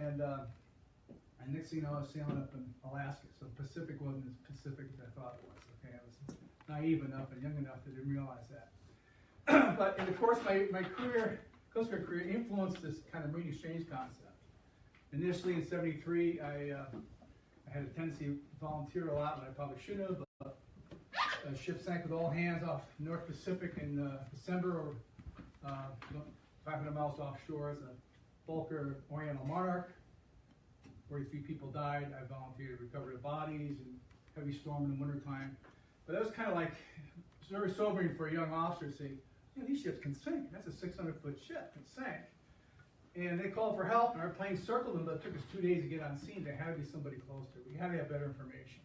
And next thing you know, I was sailing up in Alaska. So Pacific wasn't as Pacific as I thought it was. Okay, I was naive enough and young enough that I didn't realize that. But in the course of my career, Coast Guard career, influenced this kind of marine exchange concept. Initially in '73, I had a tendency to volunteer a lot, but I probably should have. A ship sank with all hands off North Pacific in December, or 500 miles offshore, as a bulker Oriental Monarch. 43 people died. I volunteered to recover the bodies, and heavy storm in the wintertime. But that was kind of like, it's very sobering for a young officer to say, you know, these ships can sink. That's a 600-foot ship, it sank. And they called for help, and our plane circled them, but it took us 2 days to get on scene. There had to be somebody close to it. We had to have better information.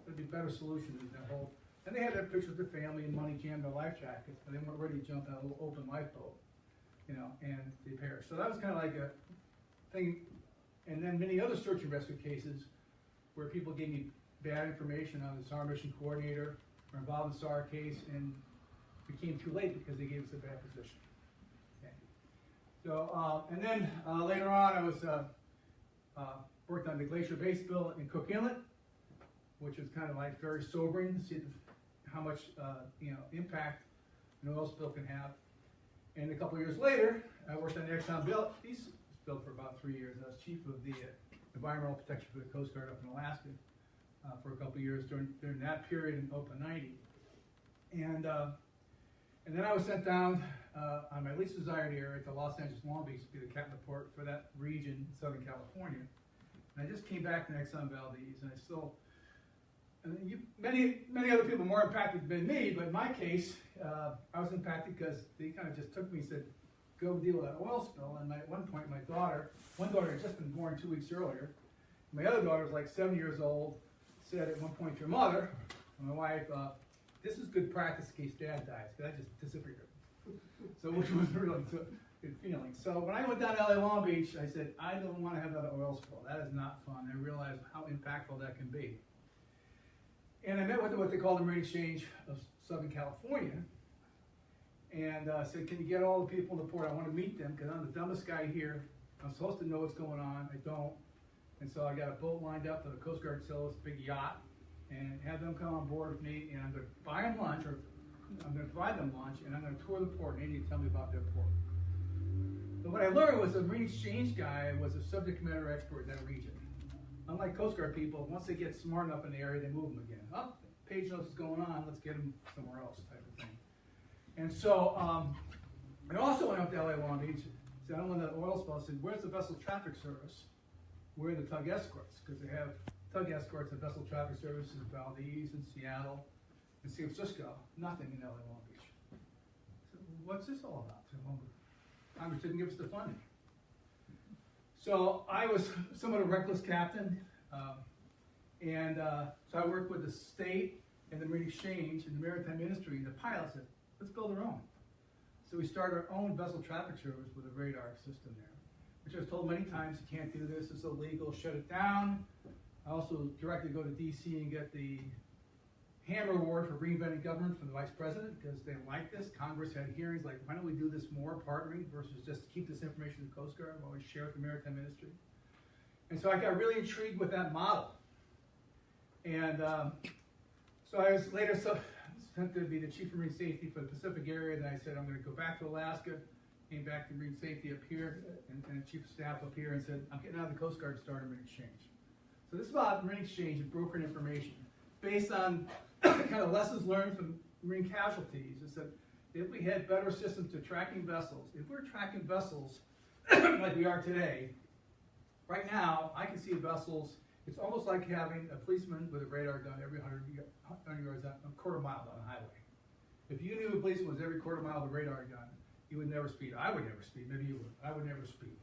There'd be a better solution than that whole. And they had to have pictures of their family and money jammed in their life jackets, but they weren't ready to jump on a little open lifeboat, you know, and they perished. So that was kind of like a thing. And then many other search and rescue cases where people gave me bad information on the SAR mission coordinator or involved in the SAR case, and it became too late because they gave us a bad position. Okay. So, and then later on, I was worked on the Glacier Bay spill in Cook Inlet, which was kind of like very sobering to see how much impact an oil spill can have. And a couple of years later, I worked on the Exxon East spill for about 3 years. I was chief of the environmental protection for the Coast Guard up in Alaska for a couple of years during that period in Open 90. And then I was sent down on my least desired area to Los Angeles, Long Beach to be the captain of port for that region in Southern California. And I just came back from Exxon Valdez, and I still, many other people more impacted than me, but in my case, I was impacted because they kind of just took me and said, go deal with that oil spill. And at one point, one daughter had just been born 2 weeks earlier. My other daughter was like 7 years old, said at one point to her mother, my wife, this is good practice in case dad dies, because I just disappeared. So which was really a good feeling. So when I went down to LA Long Beach, I said, I don't want to have another oil spill. That is not fun. I realized how impactful that can be. And I met with what they call the Marine Exchange of Southern California, and said, can you get all the people in the port? I want to meet them because I'm the dumbest guy here. I'm supposed to know what's going on. I don't. And so I got a boat lined up for the Coast Guard sells a big yacht, and have them come on board with me, and I'm going to buy them lunch, or I'm going to provide them lunch, and I'm going to tour the port, and they need to tell me about their port. But what I learned was the Marine Exchange guy was a subject matter expert in that region. Unlike Coast Guard people, once they get smart enough in the area, they move them again. Oh, Paige knows what's going on, let's get them somewhere else, type of thing. And so I also went up to LA Long Beach, said, I don't want that oil spill. I said, where's the vessel traffic service? Where are the tug escorts? Because they have tug escorts and vessel traffic services in Valdez and Seattle and San Francisco. Nothing in LA Long Beach. So what's this all about? So, Congress didn't give us the funding. So I was somewhat a reckless captain, so I worked with the state and the Marine Exchange and the maritime industry, and the pilot said, let's build our own. So we started our own vessel traffic service with a radar system there, which I was told many times, you can't do this, it's illegal, shut it down. I also directly go to DC and get the Hammer Award for reinventing government from the Vice President because they like this. Congress had hearings like, why don't we do this more, partnering, versus just keep this information to the Coast Guard and always share with the maritime industry. And so I got really intrigued with that model. And so I was later sent to be the Chief of Marine Safety for the Pacific area, and I said, I'm going to go back to Alaska, came back to Marine Safety up here, and Chief of Staff up here, and said, I'm getting out of the Coast Guard to start a Marine Exchange. So this is about Marine Exchange and brokering information based on kind of lessons learned from marine casualties. Is that if we had better systems to tracking vessels, if we're tracking vessels like we are today, right now, I can see vessels, it's almost like having a policeman with a radar gun every 100 yards, a quarter mile down the highway. If you knew a policeman was every quarter mile with a radar gun, you would never speed. I would never speed. Maybe you would. I would never speed.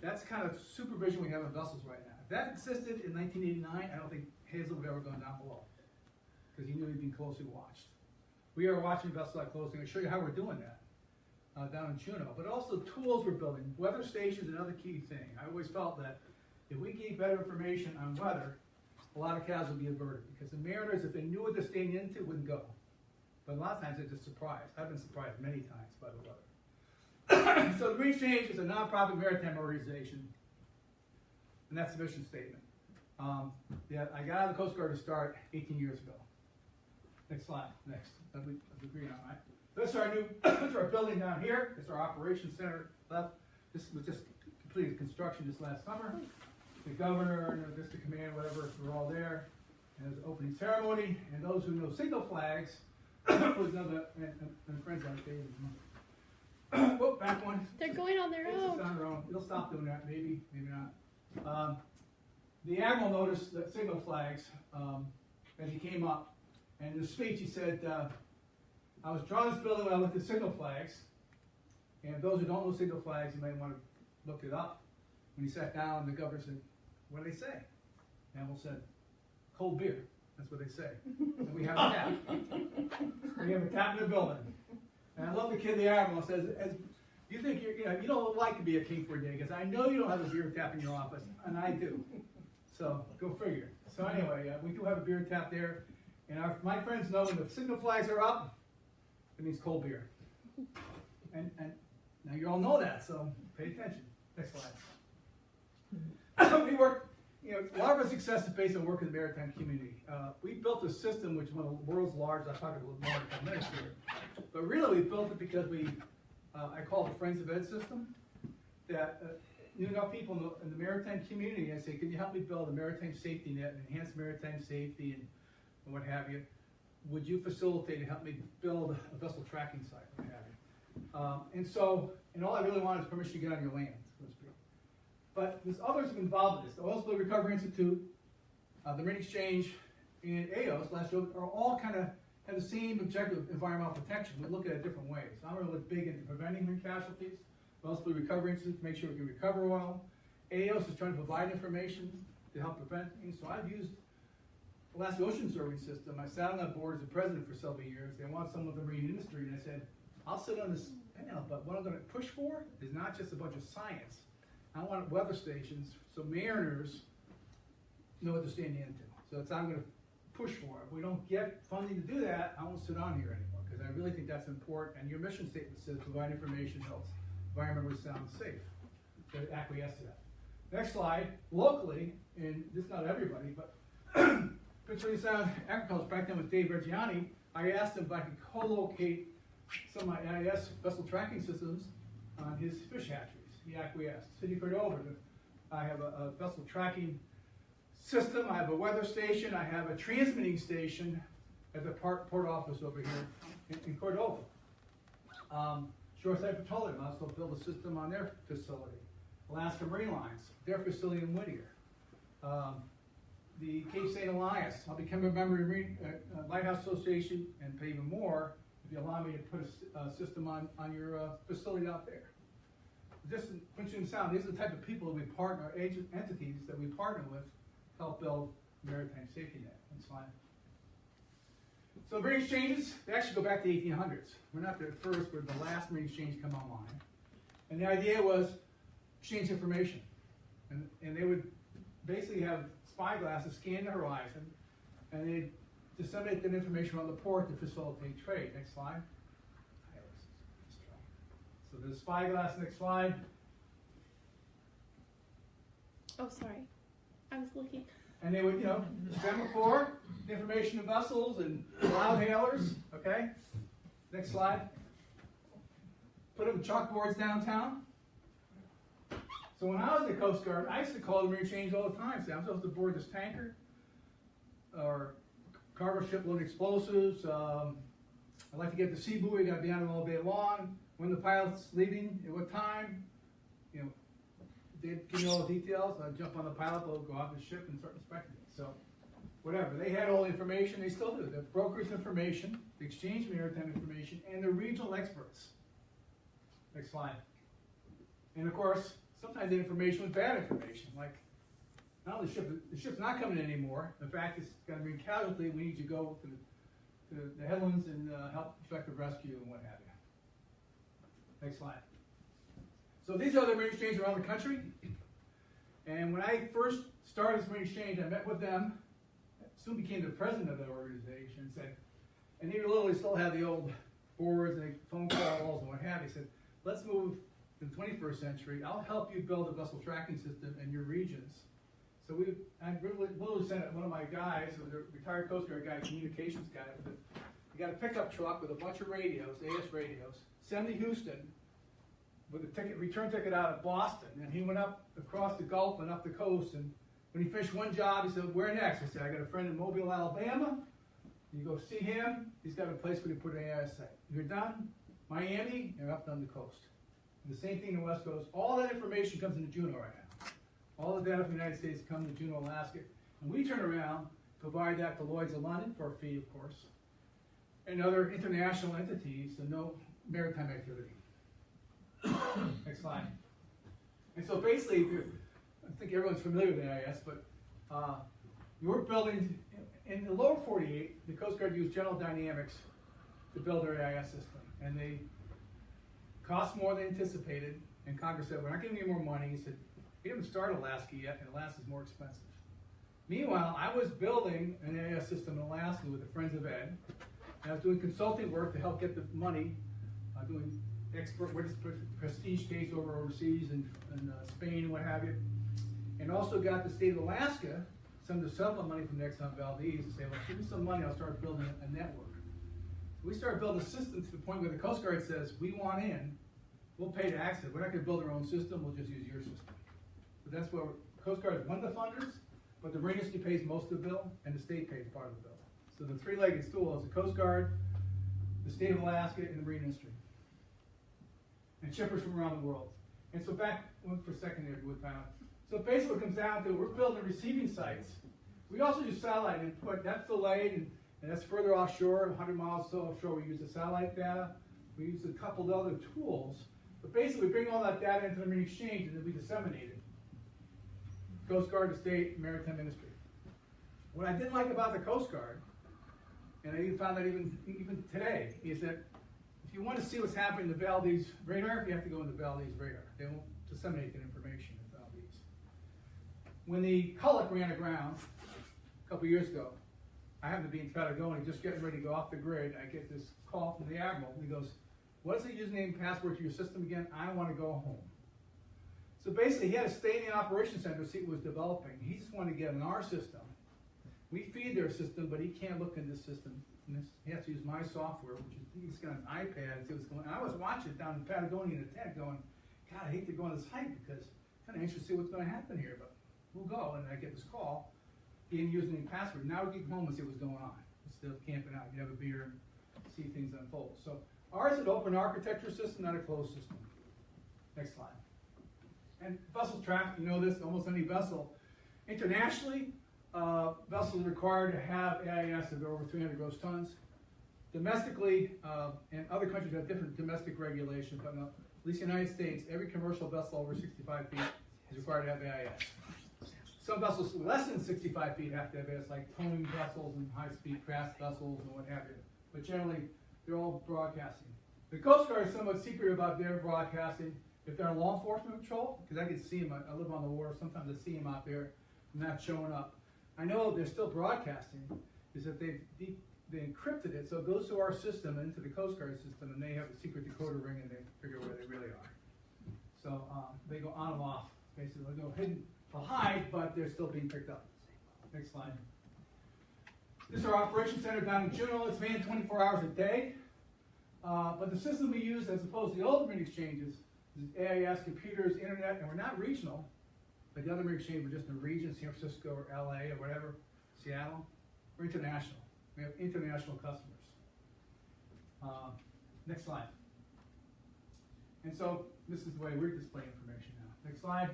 That's kind of supervision we have on vessels right now. If that existed in 1989, I don't think Hazel would have ever gone down below because he knew he'd been closely watched. We are watching vessels that closely. I'll show you how we're doing that down in Juneau. But also tools we're building. Weather stations is another key thing. I always felt that if we gave better information on weather, a lot of casualties would be averted because the mariners, if they knew what they're staying into, wouldn't go. But a lot of times they're just surprised. I've been surprised many times by the weather. So the Marine Exchange is a nonprofit maritime organization And that's the mission statement. Yeah, I got out of the Coast Guard to start 18 years ago. Next slide. Next. That we agree on, right? This is our new, this is our building down here. This is our operations center left. This was just completed construction this last summer. The governor, district command, whatever, were all there. And there's an opening ceremony. And those who know signal flags, was another, and friends like David. Whoop, back one. They're going on their own. On their own. They'll stop doing that, maybe, maybe not. The admiral noticed the signal flags as he came up. And in the speech, he said, I was drawing this building when I looked at signal flags. And those who don't know signal flags, you might want to look it up. When he sat down, the governor said, what do they say? The admiral said, cold beer. That's what they say. And we have a tap. We have a tap in the building. And I love the kid, the admiral, says, you think you don't like to be a king for a day, because I know you don't have a beer tap in your office, and I do. So go figure. So anyway, we do have a beer tap there. And my friends know when the signal flags are up, it means cold beer. And now you all know that, so pay attention. Next slide. We work, a lot of our success is based on work in the maritime community. We built a system which is one of the world's largest. I'll talk a little more in 10 minutes here. But really, we built it because I call it the Friends of Ed system. That you know people in the maritime community. I say, can you help me build a maritime safety net and enhance maritime safety and what have you? Would you facilitate and help me build a vessel tracking site, what have you? And all I really want is permission to get on your land, so to speak. But there's others who are involved in this. The Oil Spill Recovery Institute, the Marine Exchange, and AOS, last year, are all kind of have the same objective of environmental protection. We look at it different ways. I'm really big into preventing marine casualties. Oil Spill Recovery Institute to make sure we can recover oil. AOS is trying to provide information to help prevent things. So I've used Alaska Ocean Survey System. I sat on that board as a president for several years. They want someone with the marine industry, and I said, I'll sit on this panel, but what I'm going to push for is not just a bunch of science. I want weather stations so mariners know what they're standing into. So it's I'm going to push for it. If we don't get funding to do that, I won't sit on here anymore, because I really think that's important. And your mission statement says provide information helps environmentally sound and safe. So acquiesce to that. Next slide. Locally, and this is not everybody, but Prince William Sound Agriculture, back then with Dave Reggiani, I asked him if I could co-locate some of my AIS vessel tracking systems on his fish hatcheries. He acquiesced. City Cordova, I have a vessel tracking system, I have a weather station, I have a transmitting station at the port office over here in Cordova. Shoreside Petroleum also built a system on their facility. Alaska Marine Lines, their facility in Whittier. The Cape St. Elias, I'll become a member of the Marine Lighthouse Association and pay even more if you allow me to put a system on your facility out there. This is Prince William Sound. These are the type of people that we partner, entities that we partner with, to help build maritime safety net. Next slide. So the marine exchanges, they actually go back to the 1800s. We're not the first, we're the last marine exchange to come online. And the idea was exchange information. And they would basically have spyglasses scan the horizon, and they disseminate that information around the port to facilitate trade. Next slide. So there's spyglass, next slide. Oh, sorry. I was looking. And they would, semaphore information of vessels and loud hailers, okay? Next slide. Put up chalkboards downtown. So when I was in the Coast Guard, I used to call the Marine Exchange all the time. Say, I'm supposed to board this tanker or cargo ship loading explosives. I'd like to get the sea buoy, got to be on it all day long. When the pilot's leaving, at what time, they'd give me all the details. I'd jump on the pilot boat, go out the ship, and start inspecting it. So, whatever. They had all the information. They still do. The broker's information, the exchange maritime information, and the regional experts. Next slide. And of course, sometimes the information was bad information. Like, not only the ship's not coming in anymore. In fact, it's got a marine casualty. We need you to go to the headlands and help effective rescue and what have you. Next slide. So these are the marine exchanges around the country. And when I first started this marine exchange, I met with them, soon became the president of that organization, and they literally still had the old boards and phone calls and what have you. He said, let's move to the 21st century. I'll help you build a vessel tracking system in your regions So I literally sent one of my guys, who was a retired Coast Guard guy, communications guy, he got a pickup truck with a bunch of radios, AS radios, send to Houston with a return ticket out of Boston, and he went up across the Gulf and up the coast, and when he finished one job, he said, "Where next?" I said, "I got a friend in Mobile, Alabama. You go see him. He's got a place where you put an AIS site. You're done, Miami, you're up on the coast." And the same thing in the West Coast. All that information comes into Juneau right now. All the data from the United States comes to Juneau, Alaska, and we turn around, provide that to Lloyd's of London for a fee, of course, and other international entities to know maritime activity. Next slide. And so basically, I think everyone's familiar with AIS, but you're building, in the lower 48, the Coast Guard used General Dynamics to build their AIS system. And they cost more than anticipated, and Congress said, "We're not giving you more money." He said, "We haven't started Alaska yet, and Alaska's more expensive." Meanwhile, I was building an AIS system in Alaska with the Friends of Ed, and I was doing consulting work to help get the money, doing expert witness prestige case overseas in Spain and what have you, and also got the state of Alaska some of the settlement money from the Exxon Valdez to say, "Well, give me some money, I'll start building a network." So we started building a system to the point where the Coast Guard says, "We want in, we'll pay to access. We're not going to build our own system, we'll just use your system." But that's where Coast Guard is one of the funders, but the Marine industry pays most of the bill, and the state pays part of the bill. So the three-legged stool is the Coast Guard, the state of Alaska, and the Marine industry. And shippers from around the world. And so back, for a second there, with time. So basically what it comes down to, we're building receiving sites. We also use satellite input. That's delayed, and that's further offshore, 100 miles offshore. We use the satellite data. We use a couple of other tools. But basically, we bring all that data into the Marine Exchange, and then we disseminate it. Coast Guard, the state, maritime industry. What I didn't like about the Coast Guard, and I even found that even today, is that if you want to see what's happening in the Valdez radar, you have to go into Valdez radar. They won't disseminate that information in Valdez. When the Culloch ran aground a couple years ago, I happened to be in Patagonia, just getting ready to go off the grid. I get this call from the Admiral. He goes, "What is the username and password to your system again? I want to go home." So basically, he had to stay in the operations center to see what was developing. He just wanted to get in our system. We feed their system, but he can't look in this system. He has to use my software, which is, he's got an iPad and see what's going on. I was watching it down in Patagonia in the tent going, "God, I hate to go on this hike because I'm kind of anxious to see what's going to happen here, but we'll go." And I get this call. He didn't use any password. Now we get home and see what's going on. Instead of camping out, you have a beer and see things unfold. So ours is an open architecture system, not a closed system. Next slide. And vessel traffic, you know this, almost any vessel. Internationally, vessels are required to have AIS of over 300 gross tons. Domestically, and other countries have different domestic regulations, but at least in the United States, every commercial vessel over 65 feet is required to have AIS. Some vessels less than 65 feet have to have AIS, like towing vessels and high-speed craft vessels and what have you. But generally, they're all broadcasting. The Coast Guard is somewhat secret about their broadcasting. If they're on law enforcement patrol, because I can see them, I live on the water, sometimes I see them out there not showing up. I know they're still broadcasting, is that they encrypted it, so it goes to our system and into the Coast Guard system, and they have a secret decoder ring, and they figure where they really are. So they go on and off, basically. They go hidden to hide, but they're still being picked up. Next slide. This is our operations center down in Juneau. It's manned 24 hours a day. But the system we use, as opposed to the old Marine exchanges, is AIS, computers, internet, and we're not regional. Like the other Marine exchange, we're just in a region, San Francisco or LA or whatever, Seattle. We're international. We have international customers. Next slide. And so this is the way we're displaying information now. Next slide.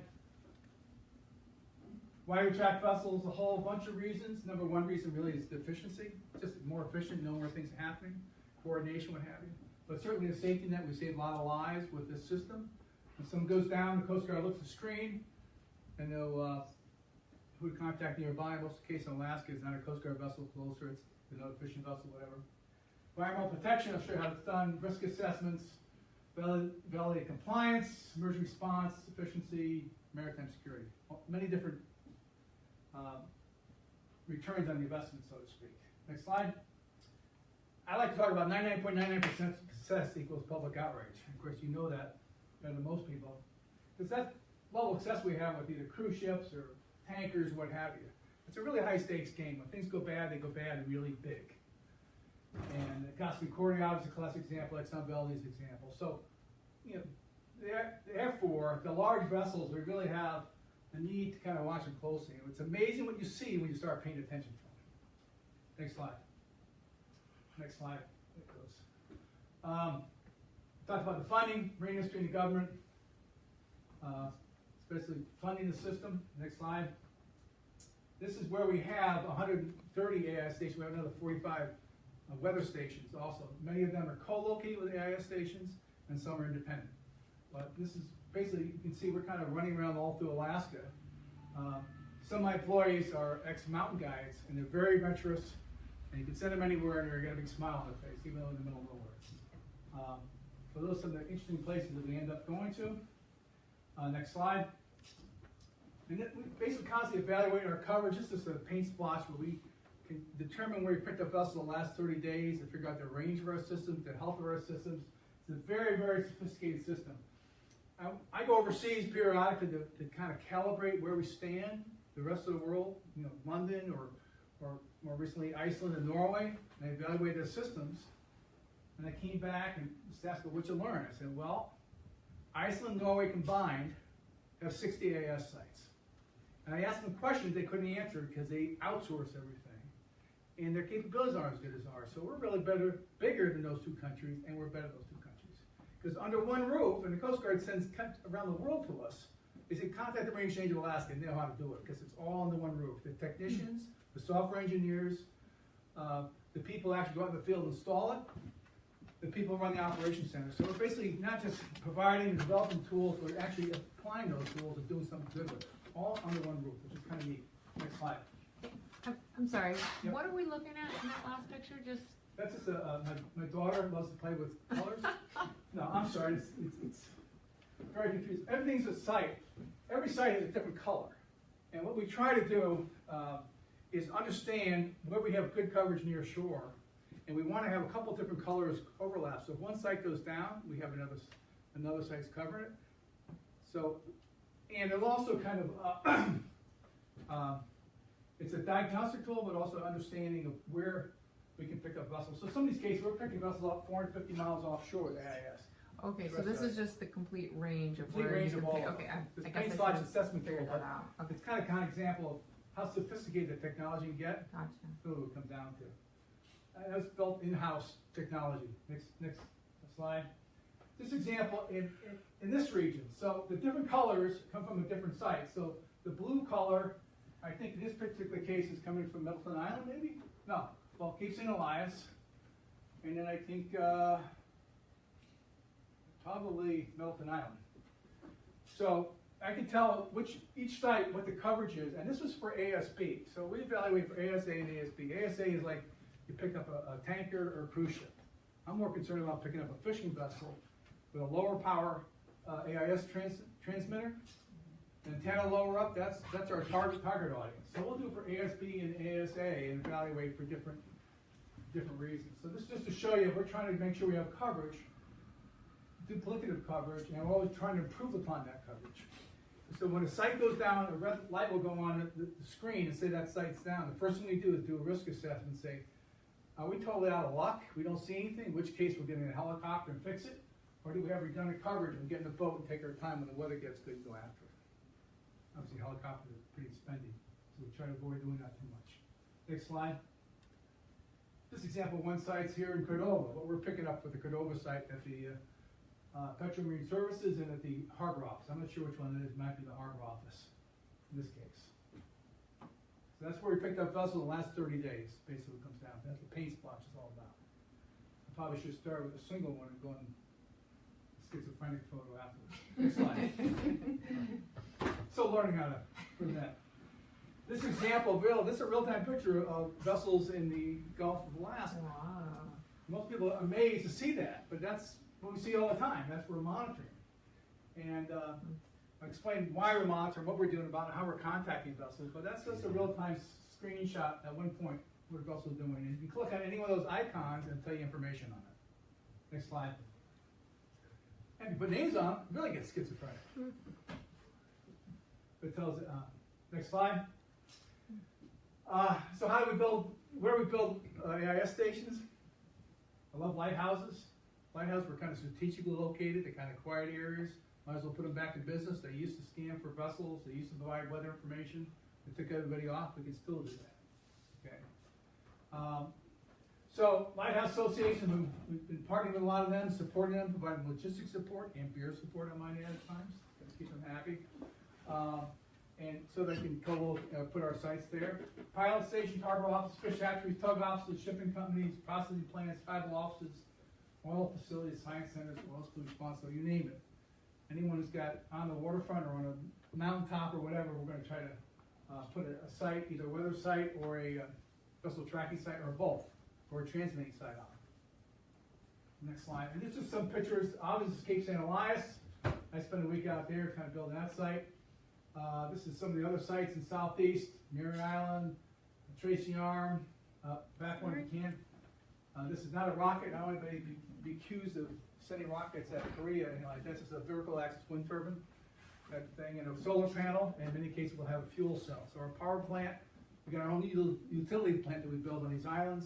Why we track vessels? A whole bunch of reasons. Number one reason really is efficiency. Just more efficient, knowing where things are happening, coordination, what have you. But certainly a safety net. We save a lot of lives with this system. When someone goes down, the Coast Guard looks at the screen, and they'll who to contact nearby. Most of the case in Alaska is not a Coast Guard vessel closer. It's another fishing vessel, whatever. Environmental protection. I'll show you how it's done. Risk assessments, validity compliance, emergency response, efficiency, maritime security. Many different returns on the investment, so to speak. Next slide. I like to talk about 99.99% success equals public outrage. Of course, you know that better than most people. Because that level of success we have with either cruise ships or tankers, what have you. It's a really high stakes game. When things go bad, they go bad really big. And the Cosmic Recording is a classic example, Exxon Valdez example. So, you know, therefore, the large vessels, we really have the need to kind of watch them closely. And it's amazing what you see when you start paying attention to them. Next slide. Next slide. There it goes. Talked about the funding, marine industry and the government, especially funding the system. Next slide. This is where we have 130 AIS stations. We have another 45 weather stations also. Many of them are co-located with AIS stations, and some are independent. But this is basically, you can see we're kind of running around all through Alaska. Some of my employees are ex-mountain guides, and they're very adventurous, and you can send them anywhere, and they're going to get a big smile on their face, even though in the middle of nowhere. So those are some of the interesting places that we end up going to. Next slide. And we basically constantly evaluate our coverage. This is a paint splotch where we can determine where we picked up vessels the last 30 days and figure out the range of our systems, the health of our systems. It's a very, very sophisticated system. I go overseas periodically to kind of calibrate where we stand, the rest of the world, you know, London or more recently Iceland and Norway, and I evaluate their systems. And I came back and just asked, well, what you learn? I said, well, Iceland and Norway combined have 60 AIS sites. And I asked them questions they couldn't answer because they outsource everything. And their capabilities aren't as good as ours. So we're really bigger than those two countries, and we're better than those two countries. Because under one roof, and the Coast Guard sends around the world to us, they say contact the Marine Exchange of Alaska, and they know how to do it, because it's all under one roof. The technicians, the software engineers, the people who actually go out in the field and install it, the people who run the operations center. So we're basically not just providing and developing tools, we're actually applying those tools and doing something good with it. All under one roof, which is kind of neat. Next slide. I'm sorry. Yep. What are we looking at in that last picture? Just That's just my daughter loves to play with colors. No, I'm sorry. It's very confusing. Everything's a site. Every site has a different color. And what we try to do is understand where we have good coverage near shore. And we want to have a couple different colors overlap. So if one site goes down, we have another site's covering it. So, and it'll also kind of, it's a diagnostic tool, but also understanding of where we can pick up vessels. So some of these cases, we're picking vessels up 450 miles offshore with AIS. okay. So this is just the complete range of Complete where range you of can all pick. of Okay, them. I This guess paint I splotch should assessment tool, figure that but out. Okay, it's kind of example of how sophisticated the technology can get. gotcha. That's what it would come down to. That's built in-house technology. Next slide. This example in this region. So the different colors come from a different site. So the blue color, I think in this particular case, is coming from Middleton Island, maybe? No. Well, Cape St. Elias. And then I think probably Middleton Island. So I can tell each site what the coverage is. And this was for ASB. So we evaluate for ASA and ASB. ASA is like you pick up a tanker or a cruise ship. I'm more concerned about picking up a fishing vessel with a lower power AIS transmitter. An antenna lower up, that's our target audience. So we'll do it for ASB and ASA and evaluate for different reasons. So this is just to show you, we're trying to make sure we have coverage, duplicative coverage, and we're always trying to improve upon that coverage. So when a site goes down, a red light will go on the screen and say that site's down. The first thing we do is do a risk assessment and say, are we totally out of luck? We don't see anything, in which case we're getting a helicopter and fix it? Or do we have redundant coverage and get in the boat and take our time when the weather gets good and go after it? Obviously, helicopters are pretty expensive, so we try to avoid doing that too much. Next slide. This example, one site's here in Cordova. What we're picking up for the Cordova site at the Petro Marine Services and at the Harbor Office. I'm not sure which one it is. It might be the Harbor Office in this case. So that's where we picked up vessels in the last 30 days, basically what it comes down to. That's what paint splotch is all about. I probably should start with a single one and go on schizophrenic photo afterwards. Next slide. Still learning how to prove that. This example, this is a real-time picture of vessels in the Gulf of Alaska. Wow. Most people are amazed to see that, but that's what we see all the time. That's what we're monitoring. And I explained why we're monitoring, what we're doing about it, how we're contacting vessels, but that's just a real-time screenshot at one point what a vessel's doing. And you can click on any one of those icons and tell you information on it. Next slide. And if you put names on, you really get schizophrenic. It tells Next slide. So how do we build, where do we build AIS stations? I love lighthouses. Lighthouses were kind of strategically located, they're kind of quiet areas. Might as well put them back in business. They used to scan for vessels, they used to provide weather information. They took everybody off, we can still do that. Okay. So lighthouse associations, we've been partnering with a lot of them, supporting them, providing logistics support and beer support, I might add at times, to keep them happy. And so they can put our sites there. Pilot stations, harbor offices, fish hatcheries, tug offices, shipping companies, processing plants, tribal offices, oil facilities, science centers, oil spill response, so you name it. Anyone who's got on the waterfront or on a mountaintop or whatever, we're going to try to put a site, either a weather site or a vessel tracking site or both, or a transmitting site on. Next slide. And this is some pictures. Obviously, this is Cape St. Elias. I spent a week out there kind of building that site. This is some of the other sites in Southeast, Mary Island, Tracy Arm, back one if you can. This is not a rocket. I don't want anybody to be accused of sending rockets at Korea. Like this is a vertical axis wind turbine type of thing, and a solar panel. And in many cases, we'll have a fuel cell. So our power plant, we got our own utility plant that we build on these islands,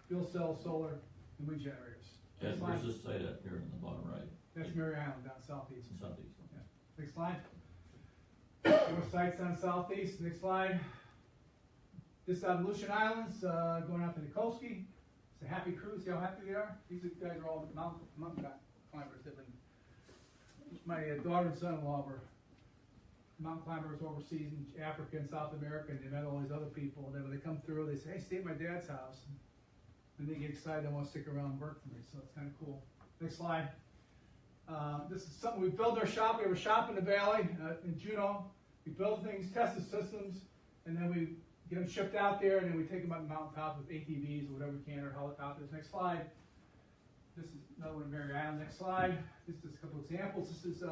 fuel cell, solar, and wind generators. And where's this site at here in the bottom right? That's Mary Island down southeast. Southeast. Yeah. Next slide. More sites on southeast. Next slide. This is out of Aleutian Islands, going out to Nikolsky. It's a happy crew. See how happy they are? These guys are all mountain climbers. My daughter and son-in-law were mountain climbers overseas in Africa and South America, and they met all these other people. And then when they come through, they say, "Hey, stay at my dad's house." And they get excited and want to stick around and work for me. So it's kind of cool. Next slide. This is something we build our shop. We have a shop in the valley in Juneau. We build things, test the systems, and then we get them shipped out there, and then we take them up the mountaintop with ATVs or whatever we can, or helicopters. Next slide. This is another one in Mary Island. Next slide. This is a couple examples. This is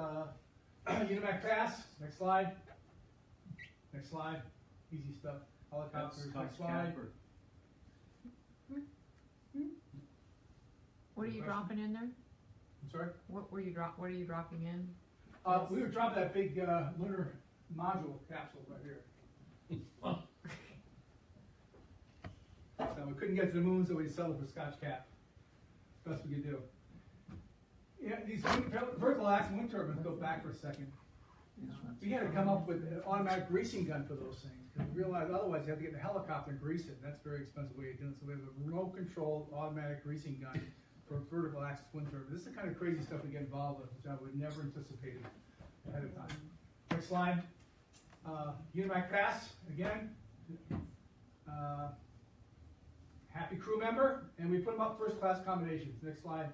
Unimac Pass. Next slide. Next slide. Easy stuff. Helicopters. Next slide. What are you dropping in there? I'm sorry? What are you dropping in? We were dropping that big lunar module capsule right here. So we couldn't get to the moon, so we settled for Scotch Cap. Best we could do. Yeah, these vertical axis wind turbines, go back for a second. We had to come up with an automatic greasing gun for those things, because we realized otherwise you have to get in a helicopter and grease it. That's a very expensive way of doing it. So we have a remote controlled automatic greasing gun for vertical axis wind turbines. This is the kind of crazy stuff we get involved with, which I would never anticipate ahead of time. Next slide. Unimac Pass, again. Happy crew member, and we put them up first class accommodations. Next slide.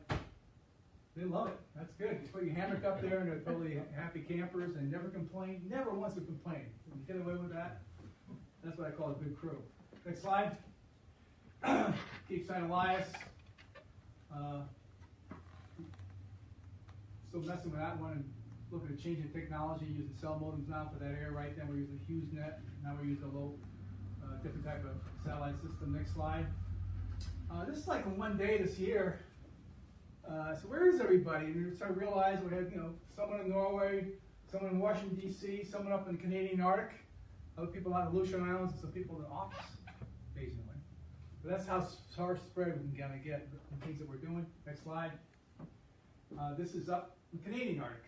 They love it. That's good. You put your hammock up there, and they're totally happy campers, and never complain. Never once to complain. You get away with that. That's what I call a good crew. Next slide. Cape St. Elias. Still messing with that one and looking at changing technology, using cell modems now for that area. Right then we're using HughesNet. Now we're using a low, different type of satellite system. Next slide. This is like one day this year. So where is everybody? And we started to realize we had, someone in Norway, someone in Washington D.C., someone up in the Canadian Arctic, other people out in Aleutian Islands, and some people in the office, amazingly. But that's how far spread we can kind of get the things that we're doing. Next slide. This is up in the Canadian Arctic.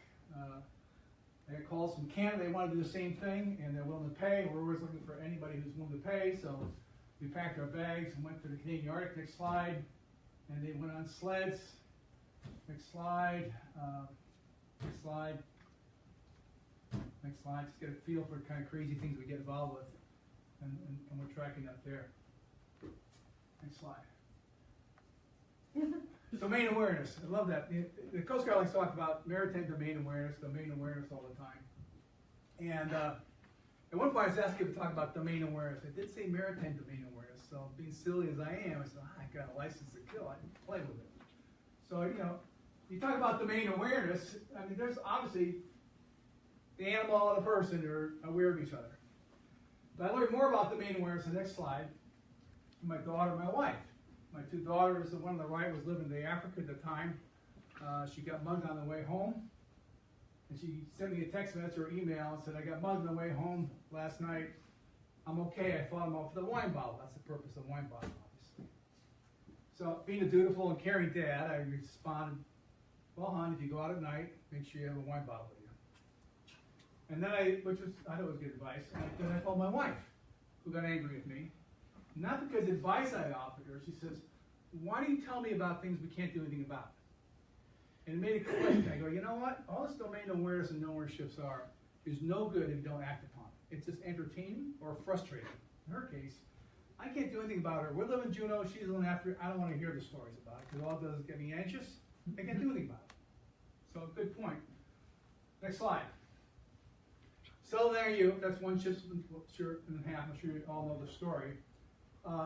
I got calls from Canada. They want to do the same thing, and they're willing to pay. We're always looking for anybody who's willing to pay. So we packed our bags and went to the Canadian Arctic. Next slide. And they went on sleds. Next slide. Next slide. Next slide. Just get a feel for the kind of crazy things we get involved with. And we're tracking up there. Next slide. Domain awareness. I love that. The Coast Guard likes to talk about maritime domain awareness all the time. And at one point I was asked to talk about domain awareness. I did say maritime domain awareness. So being silly as I am, I said, I got a license to kill. I can play with it. So, you talk about domain awareness, I mean, there's obviously the animal and the person are aware of each other. But I learned more about domain awareness in the next slide from my daughter and my wife. My two daughters, the one on the right was living in Africa at the time. She got mugged on the way home. And she sent me a text message or email and said, I got mugged on the way home last night. I'm okay. I fought him off with a wine bottle. That's the purpose of a wine bottle, obviously. So, being a dutiful and caring dad, I responded, well, hon, if you go out at night, make sure you have a wine bottle with you. And then I thought it was good advice, and then I told my wife, who got angry at me, not because of advice I offered her. She says, why do you tell me about things we can't do anything about? And it made it click. I go, you know what? All this domain awareness and knower shifts is no good if you don't act upon it. It's just entertaining or frustrating. In her case, I can't do anything about her. We live in Juneau. She's living after. I don't want to hear the stories about it because all it does is get me anxious. I can't do anything about it. So, good point. Next slide. So there you. That's one shift in half. I'm sure you all know the story.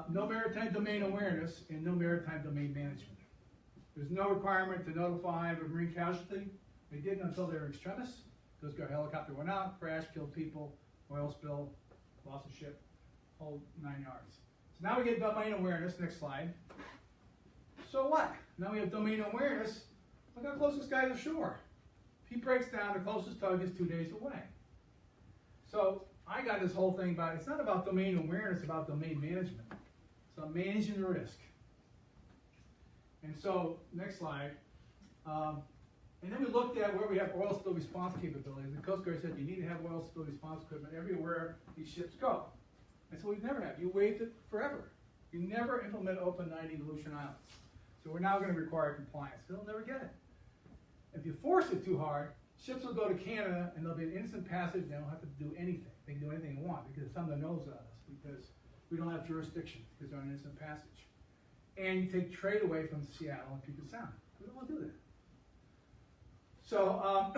No maritime domain awareness and no maritime domain management. There's no requirement to notify of a marine casualty. They didn't until they were extremists. Coast Guard helicopter went out, crashed, killed people, oil spill, lost a ship, whole 9 yards. So now we get domain awareness. Next slide. So what? Now we have domain awareness. Look how close this guy is to shore. If he breaks down, the closest tug is 2 days away. So I got this whole thing about, it's not about domain awareness, it's about domain management. So managing the risk. And so, next slide. And then we looked at where we have oil spill response capabilities. The Coast Guard said you need to have oil spill response equipment everywhere these ships go. And so we've never had. You waived it forever. You never implement Open 90 in Aleutian Islands. So we're now going to require compliance. They'll never get it. If you force it too hard, ships will go to Canada and there'll be an innocent passage. They don't have to do anything. They can do anything they want because it's on the nose of us because we don't have jurisdiction because they're on an innocent passage. And you take trade away from Seattle and Puget Sound. We don't want to do that. So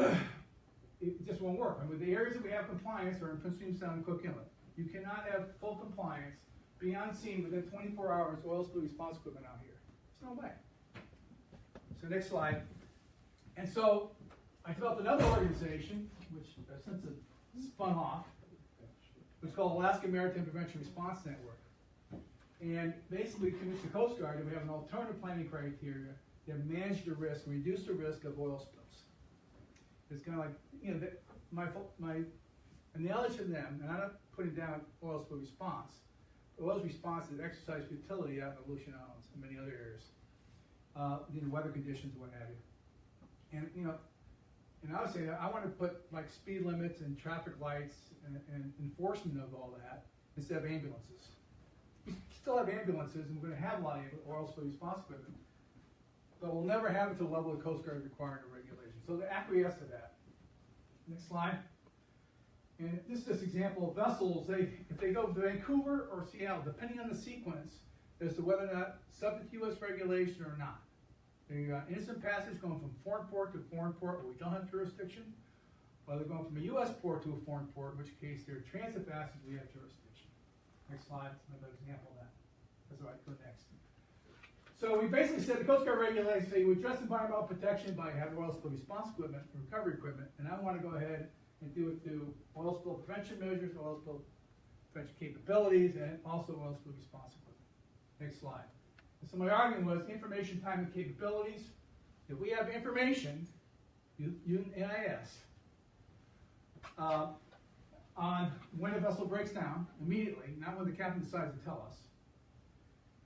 it just won't work. And with the areas that we have compliance are in Prince William Sound and Cook Inlet. You cannot have full compliance, be on scene within 24 hours, oil spill response equipment out here. There's no way. So next slide. And so I developed another organization, which since it spun off, which is called Alaska Maritime Prevention Response Network. And basically convinced the Coast Guard that we have an alternative planning criteria that manage the risk, reduce the risk of oil spills. It's kind of like, you know, my analogy to them, and I'm not putting down oil spill response. Oil response is exercise futility out in the Aleutian Islands and many other areas, weather conditions, what have you. And and I would say that I want to put like speed limits and traffic lights and enforcement of all that instead of ambulances. We still have ambulances, and we're going to have a lot of oil spill response equipment, but we'll never have it to the level of Coast Guard requiring a regulation. So they acquiesce to that. Next slide. And this is just an example of vessels. If they go to Vancouver or Seattle, depending on the sequence, as to whether or not subject to U.S. regulation or not. They got innocent passage going from foreign port to foreign port where we don't have jurisdiction, or they're going from a U.S. port to a foreign port, in which case they're transit passage, we have jurisdiction. Next slide, another example of that. That's all right, go next. So we basically said the Coast Guard regulations say we address environmental protection by having oil spill response equipment, recovery equipment, and I want to go ahead and do it through oil spill prevention measures, oil spill prevention capabilities, and also oil spill response equipment. Next slide. And so my argument was information, time, and capabilities. If we have information, NIS, on when a vessel breaks down immediately, not when the captain decides to tell us.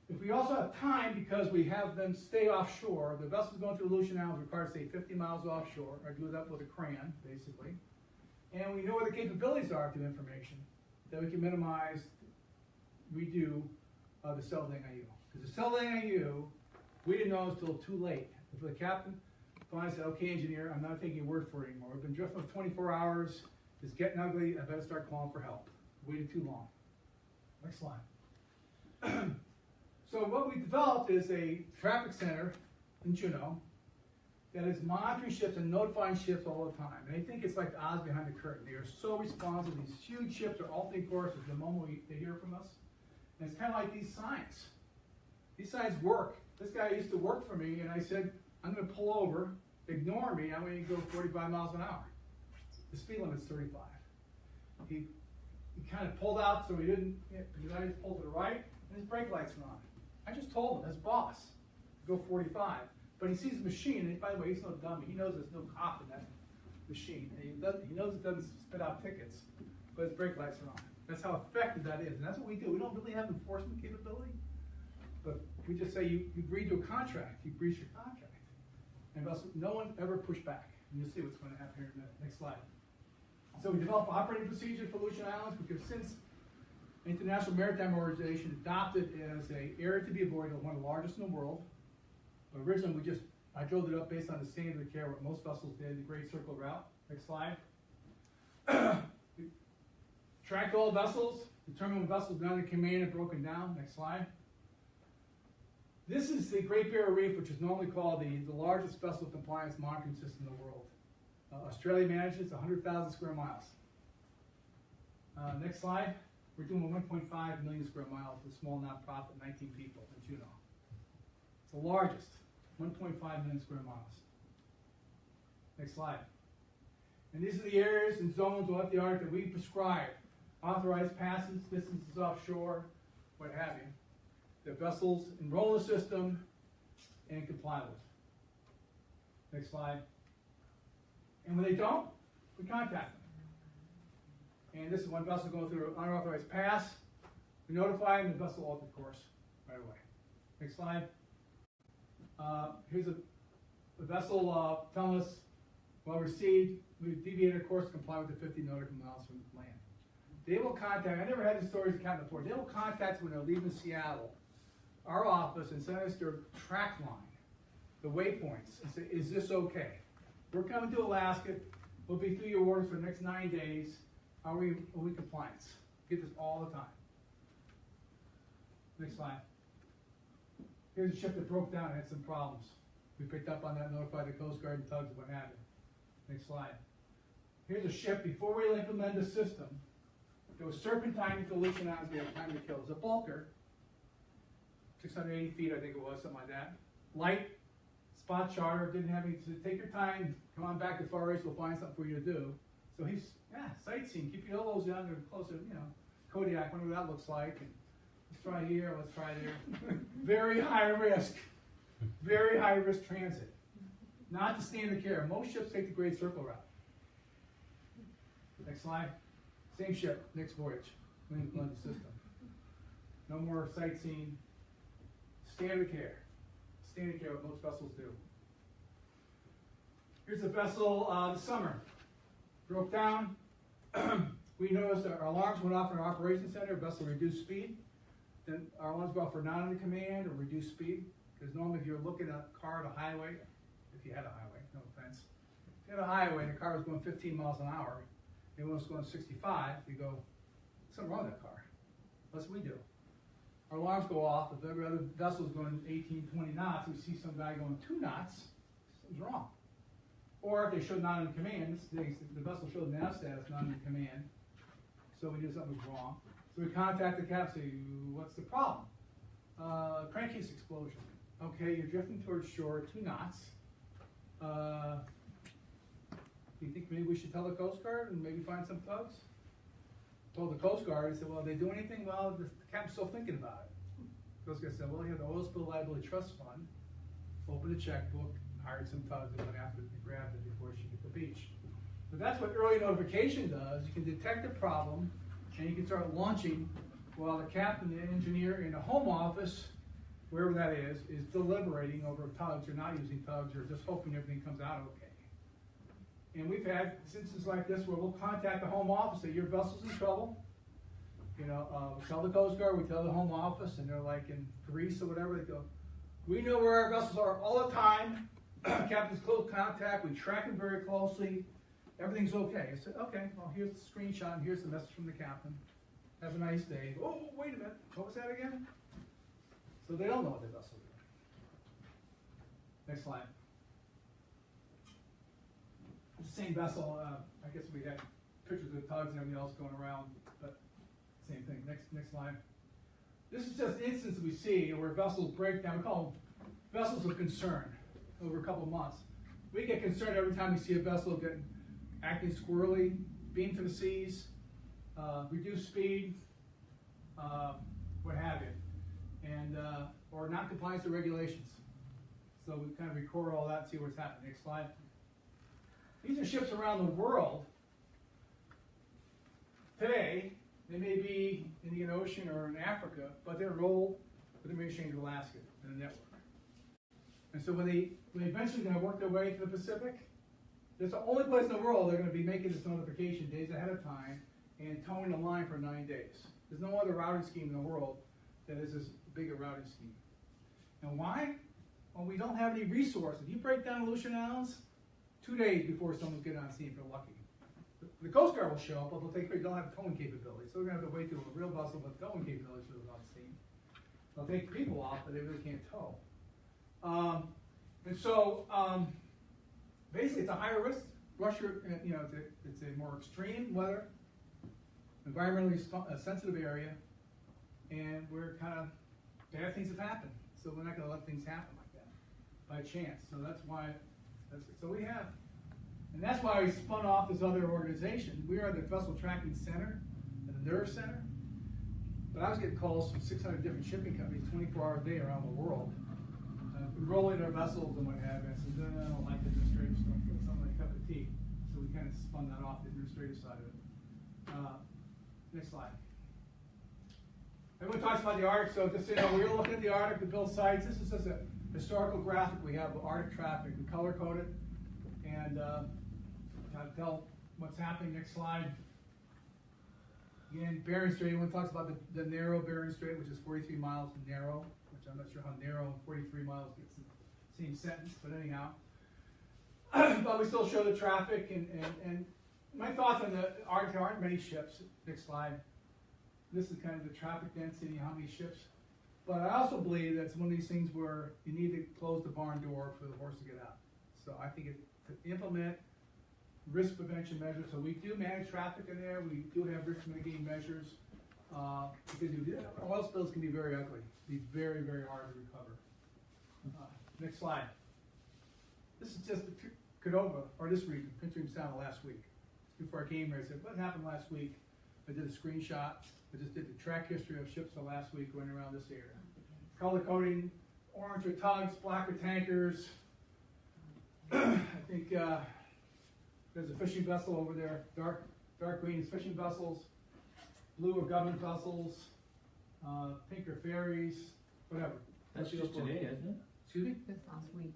If we also have time because we have them stay offshore, the vessel's going through Aleutian Islands required to stay 50 miles offshore, or do that with a crayon, basically. And we know where the capabilities are through information, that we can minimize, redo the Seldang IU. Because the Seldang IU, we didn't know until too late. If the captain finally said, okay, engineer, I'm not taking your word for it anymore. We've been drifting for 24 hours. It's getting ugly. I better start calling for help. Waited too long. Next slide. So what we developed is a traffic center in Juneau that is monitoring ships and notifying ships all the time. And they think it's like the Oz behind the curtain. They are so responsive. These huge ships are alternating courses the moment they hear from us. And it's kind of like these signs. These signs work. This guy used to work for me, and I said, I'm going to pull over, ignore me, I'm going to go 45 miles an hour. The speed limit's 35. He kind of pulled out so he didn't, because I just pulled to the right, and his brake lights were on. I just told him, as boss, to go 45. But he sees the machine, and by the way, he's no dummy. He knows there's no cop in machine. And he knows it doesn't spit out tickets, but his brake lights are on. That's how effective that is. And that's what we do. We don't really have enforcement capability, but we just say you agreed to a contract, you breached your contract. And no one ever pushed back. And you'll see what's going to happen here in the next slide. So we developed operating procedures for Aleutian Islands because since International Maritime Organization adopted it as an area to be avoided, one of the largest in the world. Originally, I drove it up based on the standard of care, what most vessels did, the Great Circle Route. Next slide. We tracked all vessels, determined when vessels down in command and broken down. Next slide. This is the Great Barrier Reef, which is normally called the largest vessel compliance monitoring system in the world. Australia manages 100,000 square miles. Next slide. We're doing 1.5 million square miles with a small nonprofit, 19 people in Juneau. It's the largest, 1.5 million square miles. Next slide. And these are the areas and zones of the Arctic that we prescribe. Authorized passes, distances offshore, what have you. The vessels enroll in the system and comply with. Next slide. And when they don't, we contact them. And this is one vessel going through an unauthorized pass. We notify them, the vessel altered course right away. Next slide. Here's a vessel telling us, well received, we've deviated course to comply with the 50 nautical miles from land. They will contact, I never had these stories in Captain before, they will contact when they're leaving Seattle, our office, and send us their track line, the waypoints, and say, is this okay? We're coming to Alaska, we'll be through your orders for the next 9 days. Are we compliance? Get this all the time. Next slide. Here's a ship that broke down and had some problems. We picked up on that, notified the Coast Guard and tugs and what have you. Next slide. Here's a ship, before we implemented the system, there was serpentine to Aleutian Islands we had time to kill. It was a bulker, 680 feet I think it was, something like that. Light, spot charter, didn't have any, so take your time, come on back to Far East, we'll find something for you to do. So he's, sightseeing, keep your elbows down, they're closer, Kodiak, wonder what that looks like. And let's try here, let's try there. Very high risk transit. Not the standard care. Most ships take the Great Circle route. Next slide. Same ship, next voyage. Clean London system. No more sightseeing. Standard care. Standard care, what most vessels do. Here's a vessel this summer. Broke down. We noticed that our alarms went off in our operations center. Vessel reduced speed. Then our alarms go off for not under command or reduced speed. Because normally if you're looking at a car at a highway, if you had a highway, no offense. If you had a highway and the car was going 15 miles an hour, and it was going 65, you go, something wrong with that car. That's what we do. Our alarms go off. If every other vessel's going 18, 20 knots, we see some guy going 2 knots, something's wrong. Or if they showed not in command, the vessel showed nav status not in command, so we knew something was wrong. So we contact the captain, say, what's the problem? Crankcase explosion. Okay, you're drifting towards shore, 2 knots. Do you think maybe we should tell the Coast Guard and maybe find some tugs? Told the Coast Guard, he said, well, they do anything? Well, the captain's still thinking about it. The Coast Guard said, well, you have the Oil Spill Liability Trust Fund, opened a checkbook, hired some tugs, and went after it and grabbed it before she hit the beach. So that's what early notification does. You can detect a problem, and you can start launching while the captain, the engineer, in the home office, wherever that is deliberating over tugs or not using tugs or just hoping everything comes out okay. And we've had instances like this where we'll contact the home office, say your vessel's in trouble. We tell the Coast Guard, we tell the home office, and they're like in Greece or whatever, they go, we know where our vessels are all the time. Captain's close contact, we track them very closely. Everything's okay. I said, okay, well, here's the screenshot, and here's the message from the captain. Have a nice day. Oh, wait a minute, what was that again? So they don't know what their vessel's doing. Next slide. It's the same vessel, I guess we had pictures of tugs and everything else going around, but same thing. Next slide. This is just an instance we see where vessels break down. We call them vessels of concern over a couple of months. We get concerned every time we see a vessel acting squirrely, beam to the seas, reduce speed, what have you, and or not compliance to regulations. So we kind of record all that and see what's happening. Next slide. These are ships around the world. Today, they may be in the Indian Ocean or in Africa, but they're rolled with the Marine Exchange of Alaska in a network. And so when they eventually going to work their way to the Pacific, that's the only place in the world they're going to be making this notification days ahead of time and towing the line for 9 days. There's no other routing scheme in the world that is as big a routing scheme. And why? Well, we don't have any resources. If you break down Aleutian Islands, 2 days before someone's getting on scene if you're lucky. The Coast Guard will show up, but they don't have towing capability. So we're going to have to wait till a real vessel with towing capability shows up on scene. They'll take people off, but they really can't tow. Basically, it's a higher risk. Russia, it's a more extreme weather, environmentally sensitive area, and we're kind of, bad things have happened. So we're not going to let things happen like that by chance. So that's why, and that's why we spun off this other organization. We are the vessel tracking center and the nerve center. But I was getting calls from 600 different shipping companies 24 hours a day around the world, enrolling their vessels and what have you. I said, no, I don't like the administrative stuff. It's not my cup of tea. So we kind of spun that off, the administrative side of it. Next slide. Everyone talks about the Arctic, so just so you know, we're looking at the Arctic to build sites. This is just a historical graphic we have of Arctic traffic. We color code it and tell what's happening. Next slide. Again, Bering Strait, everyone talks about the narrow Bering Strait, which is 43 miles narrow, which I'm not sure how narrow and 43 miles gets the same sentence, but anyhow. But we still show the traffic, and my thoughts on the Arctic, there aren't many ships. Next slide. This is kind of the traffic density, how many ships. But I also believe that it's one of these things where you need to close the barn door for the horse to get out. So I think to implement risk prevention measures. So we do manage traffic in there. We do have risk mitigating measures because oil spills can be very ugly, be very, very hard to recover. Next slide. This is just Cordova, or this region, Prince William Sound last week. Before I came here, I said, what happened last week? I did a screenshot. I just did the track history of ships the last week going around this area. Color coding, orange are tugs, black are tankers. I think there's a fishing vessel over there. Dark green is fishing vessels. Blue are government vessels. Pink are ferries. Whatever. That's just today, isn't it? Excuse me? This last week.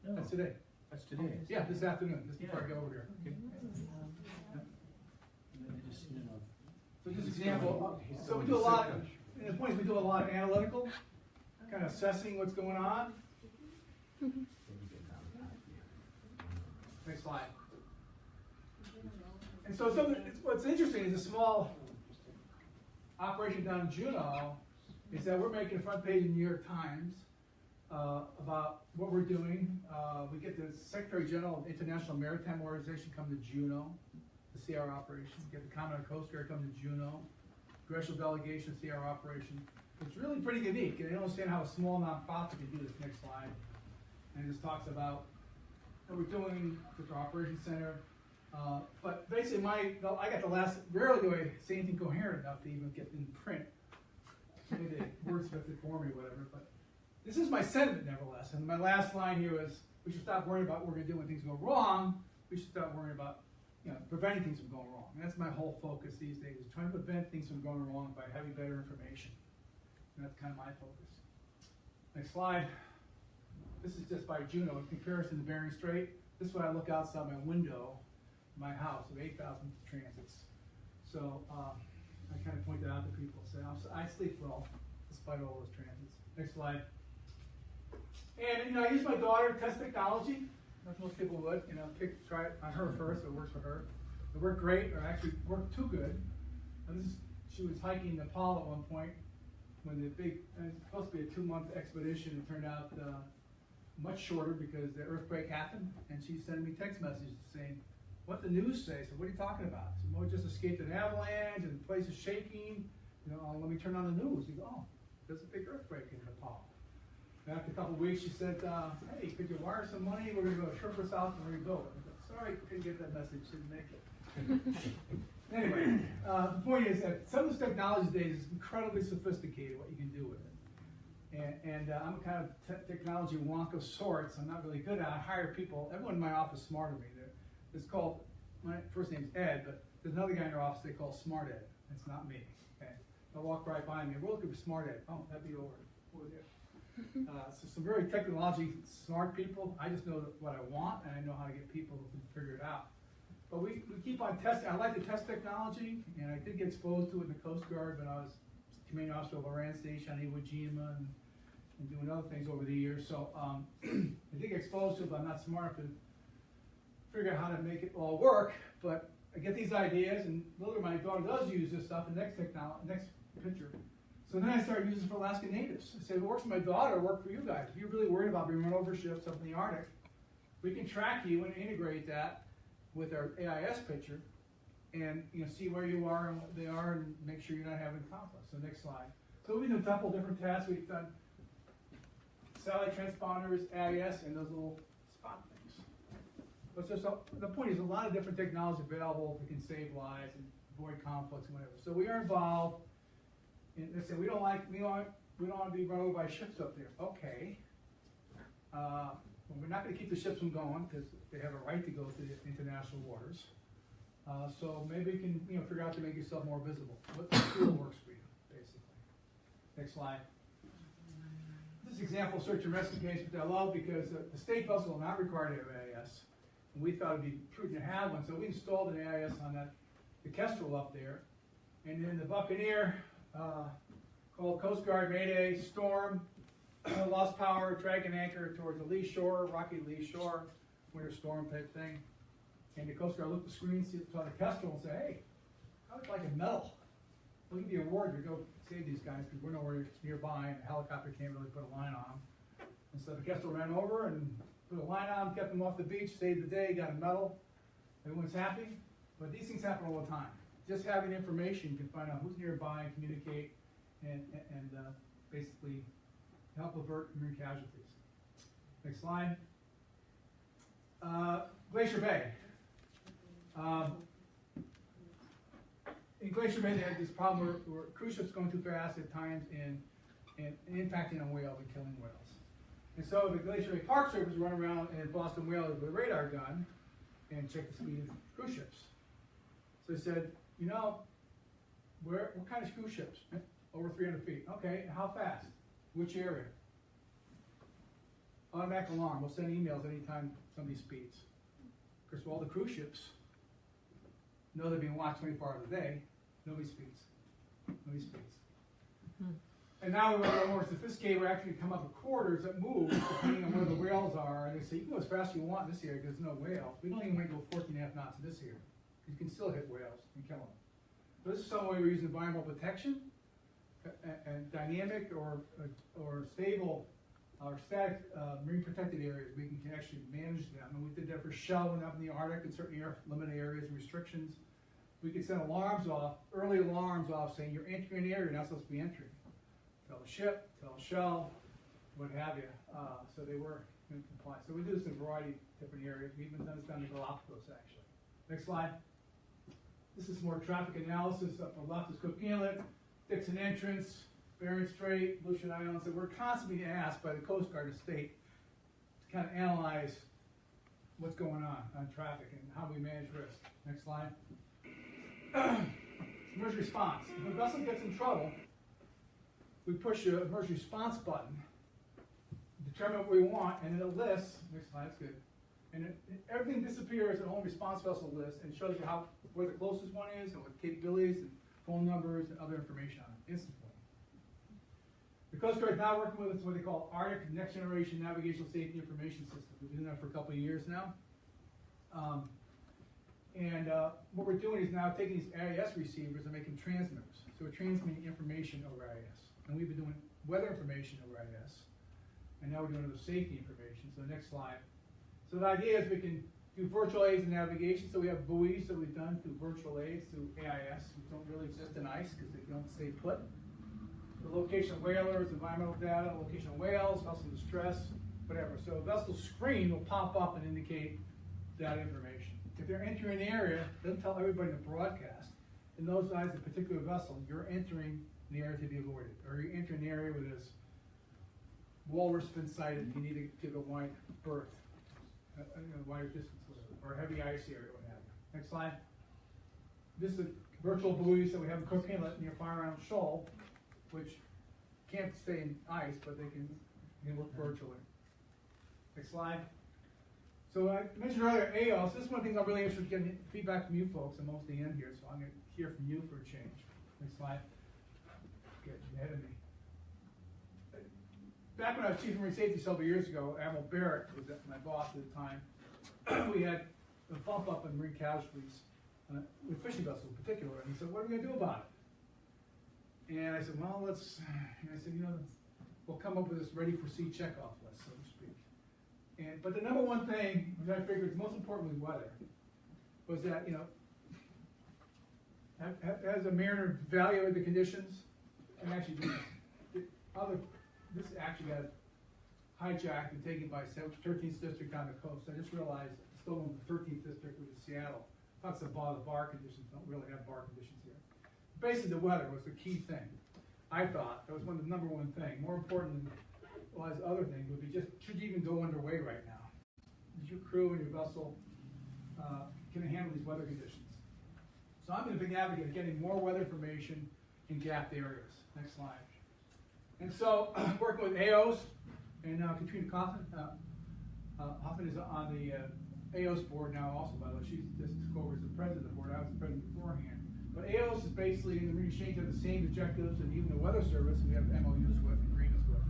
No, That's today. that's today. Yeah, this afternoon, just before I go over here. Okay. So just example, so we do a lot, in the points we do a lot of analytical, kind of assessing what's going on. Next slide. And so what's interesting is a small operation down in Juneau is that we're making a front page in the New York Times about what we're doing. We get the Secretary General of the International Maritime Organization come to Juneau to see our operation. We get the Commandant Coast Guard come to Juneau. Congressional delegation to see our operation. It's really pretty unique, and I don't understand how a small nonprofit can do this. Next slide. And it just talks about what we're doing with our operations center. But basically, I got the last, rarely do I say anything coherent enough to even get in print. Maybe they wordsmith it for me or whatever, but this is my sentiment nevertheless. And my last line here is, we should stop worrying about what we're going to do when things go wrong. We should start worrying about preventing things from going wrong. And that's my whole focus these days, is trying to prevent things from going wrong by having better information. And that's kind of my focus. Next slide. This is just by Juneau in comparison to Bering Strait. This is what I look outside my window, my house, of 8,000 transits. So I kind of point that out to people. Say, I sleep well despite all those transits. Next slide. And I use my daughter to test technology. As most people would, try it on her first. It works for her. It worked great, or actually worked too good. And she was hiking Nepal at one point when it's supposed to be a 2-month expedition. It turned out much shorter because the earthquake happened, and she's sending me text messages saying, "What the news say?" So what are you talking about? So we just escaped an avalanche and the place is shaking. Let me turn on the news. You go, "Oh, there's a big earthquake in Nepal." After a couple of weeks, she said, "Hey, could you wire some money? We're going to go to Sherpa's house and rebuild it." I said, "Sorry, couldn't get that message. Didn't make it." Anyway, the point is that some of this technology these days is incredibly sophisticated, what you can do with it. And I'm a kind of technology wonk of sorts. I'm not really good at it. I hire people. Everyone in my office is smarter than me. It's called, my first name's Ed, but there's another guy in our office they call Smart Ed. It's not me. Okay? They'll walk right by me. We're looking for Smart Ed. Oh, that'd be over there. So some very technologically smart people. I just know what I want, and I know how to get people who can figure it out. But we keep on testing. I like to test technology, and I did get exposed to it in the Coast Guard when I was commanding officer of Iran Station on Iwo Jima and doing other things over the years. So I did get exposed to it, but I'm not smart to figure out how to make it all work. But I get these ideas, and literally my daughter does use this stuff. The next picture. So then I started using it for Alaska Natives. I said, if it works for my daughter, it'll work for you guys. If you're really worried about being run over ships up in the Arctic, we can track you and integrate that with our AIS picture, and see where you are and what they are, and make sure you're not having conflict. So next slide. So we've done a couple different tasks. We've done satellite transponders, AIS, and those little spot things. But the point is, a lot of different technology available that can save lives and avoid conflicts and whatever. So we are involved. And they say we don't want to be run over by ships up there. Okay. Well, we're not going to keep the ships from going because they have a right to go to the international waters. So maybe you can figure out to make yourself more visible. What tool works for you, basically. Next slide. This example of search and rescue case, which I love because the state vessel is not required to have AIS. And we thought it'd be prudent to have one, so we installed an AIS on the Kestrel up there. And then the Buccaneer called Coast Guard Mayday, storm, lost power, dragging anchor towards the lee shore, rocky lee shore, winter storm type thing. And the Coast Guard looked at the screen, saw the Kestrel, and said, hey, I would like a medal. We'll give you a award to go save these guys because we're nowhere nearby and the helicopter can't really put a line on them. And so the Kestrel ran over and put a line on them, kept them off the beach, saved the day, got a medal. Everyone's happy. But these things happen all the time. Just having information, you can find out who's nearby and communicate and basically help avert marine casualties. Next slide. Glacier Bay. In Glacier Bay, they had this problem where cruise ships going too fast at times and impacting on whales and killing whales. And so the Glacier Bay Park Service run around in Boston Whalers with a radar gun and check the speed of cruise ships. So they said, what kind of cruise ships? Over 300 feet. Okay, how fast? Which area? Automatic alarm. We'll send emails anytime somebody speeds. Because all the cruise ships know they're being watched 24 hours a day. Nobody speeds. Nobody speeds. And now we're more sophisticated. We're actually come up with quarters that move depending on where the whales are. And they say, you can go as fast as you want in this area because there's no whale. We don't even want to go 14.5 knots in this area. You can still hit whales and kill them. So this is some way we're using environmental protection and dynamic or stable or static marine protected areas. We can actually manage them. And we did that for shelling up in the Arctic in certain limited areas and restrictions. We could send alarms off, early alarms off saying you're entering an area you're not supposed to be entering. Tell the ship, tell the shell, what have you. So they were in compliance. So we do this in a variety of different areas. We even done this down in Galapagos actually. Next slide. This is more traffic analysis. Up on the left is Cook Inlet, Dixon Entrance, Bering Strait, Aleutian Islands. So we're constantly asked by the Coast Guard of State to kind of analyze what's going on traffic and how we manage risk. Next slide. Emergency response. If a vessel gets in trouble, we push the emergency response button, determine what we want, and it lists. Next slide, that's good. And everything disappears in the whole response vessel list and shows you where the closest one is and what capabilities and phone numbers and other information on it instantly. The Coast Guard is now working with us what they call Arctic Next Generation Navigational Safety Information System. We've been doing that for a couple of years now. What we're doing is now taking these AIS receivers and making transmitters. So we're transmitting information over AIS. And we've been doing weather information over AIS. And now we're doing other safety information. So next slide. So the idea is we can do virtual aids in navigation. So we have buoys that we've done through virtual aids through AIS, which don't really exist in ice because they don't stay put. The location of whalers, environmental data, location of whales, vessel distress, whatever. So a vessel screen will pop up and indicate that information. If they're entering an area, it doesn't tell everybody in the broadcast. In those eyes, a particular vessel, you're entering an area to be avoided, or you're entering an area where there's walrus been sighted. You need to give a wide berth, a wider distance, whatever. or heavy ice area, what have you. Next slide. This is virtual buoys that we have in Cook Inlet near Fire Island Shoal, which can't stay in ice, but they can work virtually. Next slide. So I mentioned earlier AOS. This is one of the things I'm really interested in getting feedback from you folks. I'm almost at the end here, so I'm going to hear from you for a change. Next slide. Get ahead of me. Back when I was Chief of Marine Safety several years ago, Admiral Barrett was my boss at the time. We had a bump up in marine casualties with fishing vessels in particular. And he said, "What are we going to do about it?" And I said, "Well, let's." And I said, "We'll come up with this ready for sea checkoff list, so to speak." But the number one thing, which I figured is most important with weather, was that as a mariner evaluated the conditions, and actually this actually got hijacked and taken by 13th District on the coast. I just realized it's still in the 13th District, which is Seattle. Talks about the bar conditions, don't really have bar conditions here. Basically, the weather was the key thing. I thought that was the number one thing. More important than a lot of other things would be just, should you even go underway right now? Is your crew and your vessel can handle these weather conditions? So I'm a big advocate of getting more weather information in gapped areas. Next slide. And so, working with AOS, and Katrina Hoffman is on the AOS board now also, by the way. She's just took over as the president of the board. I was the president beforehand. But AOS is basically, in the Marine Exchange, have the same objectives, and even the Weather Service, we have MOUs with, agreements with.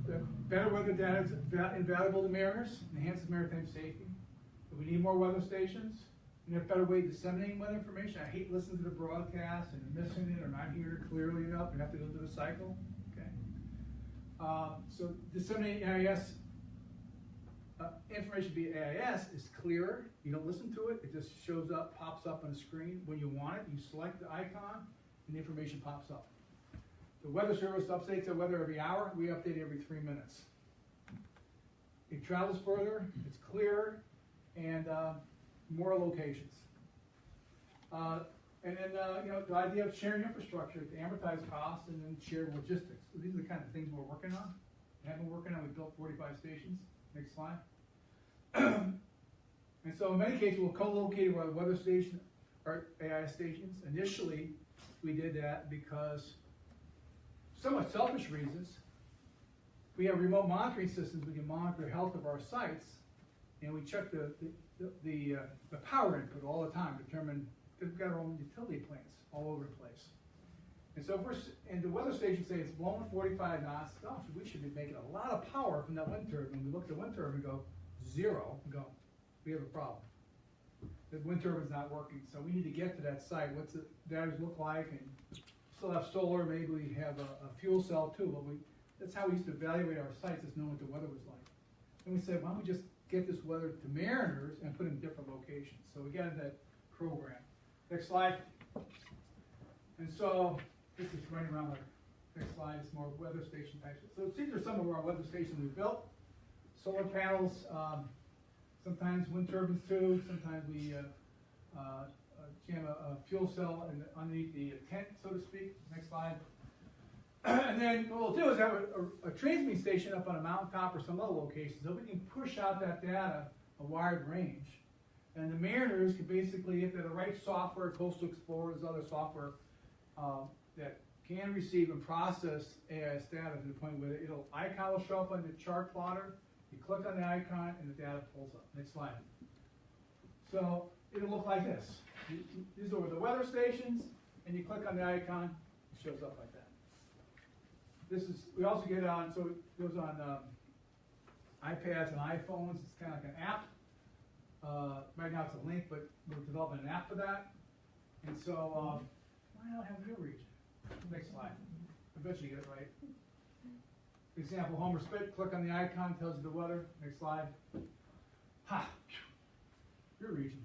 The better weather data is invaluable to mariners, enhances maritime safety. But we need more weather stations. And a better way of disseminating weather information. I hate listening to the broadcast and missing it or not hearing it clearly enough and have to go through the cycle. Okay. So disseminating AIS information via AIS is clearer. You don't listen to it. It just shows up, pops up on the screen. When you want it, you select the icon and the information pops up. The Weather Service updates the weather every hour. We update every 3 minutes. It travels further. It's clearer. And more locations. And then, the idea of sharing infrastructure to amortize costs and then shared logistics. So these are the kind of things we're working on. We have been working on. We built 45 stations. Next slide. And so in many cases, we'll co-locate our weather station, our AIS stations. Initially, we did that because somewhat selfish reasons. We have remote monitoring systems. We can monitor the health of our sites, and we check the power input all the time, determine we've got our own utility plants all over the place. And so and the weather stations say it's blowing 45 knots, gosh, we should be making a lot of power from that wind turbine. We look at the wind turbine and go, 0, and go, we have a problem. The wind turbine's not working, so we need to get to that site. What's the batteries look like? And still have solar, maybe we have a fuel cell too, but that's how we used to evaluate our sites, is knowing what the weather was like. And we said, why don't we just get this weather to mariners and put it in different locations. So we got into that program. Next slide. And so this is running around like, next slide is more weather station types. So these are some of our weather stations we built. Solar panels, sometimes wind turbines too. Sometimes we jam a fuel cell underneath the tent, so to speak. Next slide. And then what we'll do is have a transmitting station up on a mountaintop or some other location so we can push out that data a wide range. And the mariners can basically, if they're the right software, Coastal Explorer, there's other software that can receive and process AIS data to the point where icon will show up on the chart plotter. You click on the icon and the data pulls up. Next slide. So it'll look like this. These are the weather stations, and you click on the icon, it shows up like that. We also get on, so it goes on iPads and iPhones. It's kind of like an app. Right now it's a link, but we're developing an app for that. And so, why not have your region? Next slide. I bet you get it right. Example, Homer Spit, click on the icon, tells you the weather. Next slide. Ha! Your region.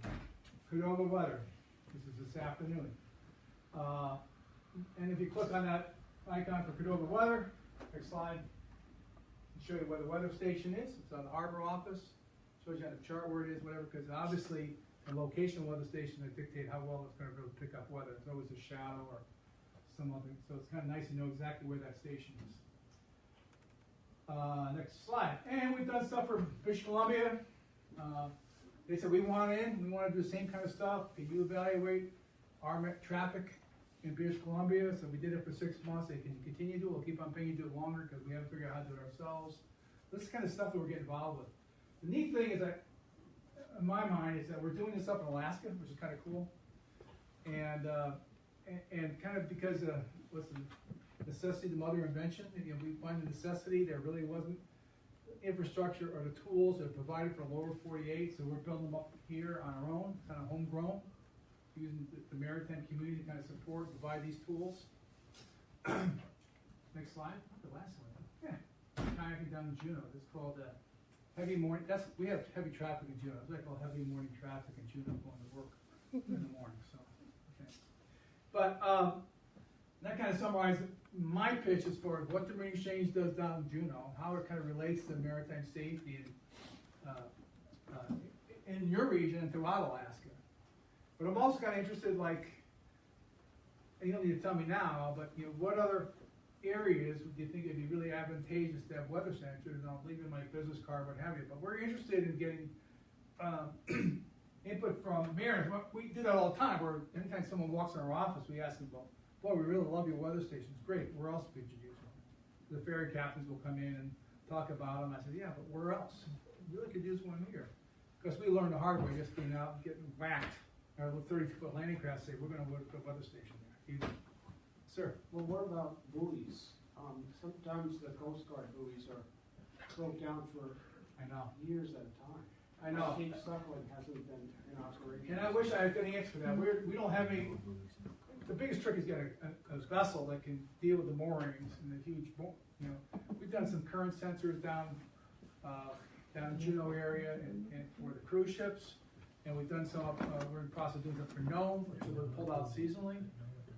Cordova weather. This is this afternoon. And if you click on that icon for Cordova weather, next slide, I'll show you where the weather station is. It's on the harbor office. Shows you on the chart where it is, whatever, because obviously the location of weather station will dictate how well it's going to be able to pick up weather. It's always a shadow or some other, so it's kind of nice to know exactly where that station is. Next slide. And we've done stuff for British Columbia. they said, we want to do the same kind of stuff, can you evaluate our traffic in British Columbia? So we did it for 6 months, they can continue to do it, we'll keep on paying you to do it longer, because we haven't figured out how to do it ourselves. This is kind of stuff that we're getting involved with. The neat thing is that, in my mind, is that we're doing this up in Alaska, which is kind of cool. And kind of because, what's the necessity, the mother of invention, you know, we find the necessity, there really wasn't infrastructure or the tools that are provided for lower 48, so we're building them up here on our own, kind of homegrown, using the maritime community to kind of support, provide these tools. Next slide, the last one. Yeah, kayaking down in Juneau. It's called heavy morning. We have heavy traffic in Juneau. It's like called heavy morning traffic in Juneau going to work in the morning. So, okay. But that kind of summarizes my pitch as far as what the Marine Exchange does down in Juneau, how it kind of relates to maritime safety in your region and throughout Alaska. But I'm also kind of interested, like, and you don't need to tell me now, but you know, what other areas do you think it'd be really advantageous to have weather centers? And I'll leave in my business card, what have you. But we're interested in getting input from mariners. We do that all the time. Where anytime someone walks in our office, we ask them, well, boy, we really love your weather stations. Great. Where else could you use them? The ferry captains will come in and talk about them. I said, yeah, but where else? We really could use one here. Because we learned the hard way, just being out and getting whacked. Our 30-foot landing craft say, we're going to put a weather station there. Easy. Sir? Well, what about buoys? Sometimes the Coast Guard buoys are broke down for I know. years at a time. I know. Cape Suckling hasn't been in operation. And I wish I had an answer for that. We don't have any. The biggest trick is getting a vessel that can deal with the moorings and the huge, you know. We've done some current sensors down in Juneau area and for the cruise ships, and we've done some. We're in the process of doing some for Nome, which are pulled out seasonally.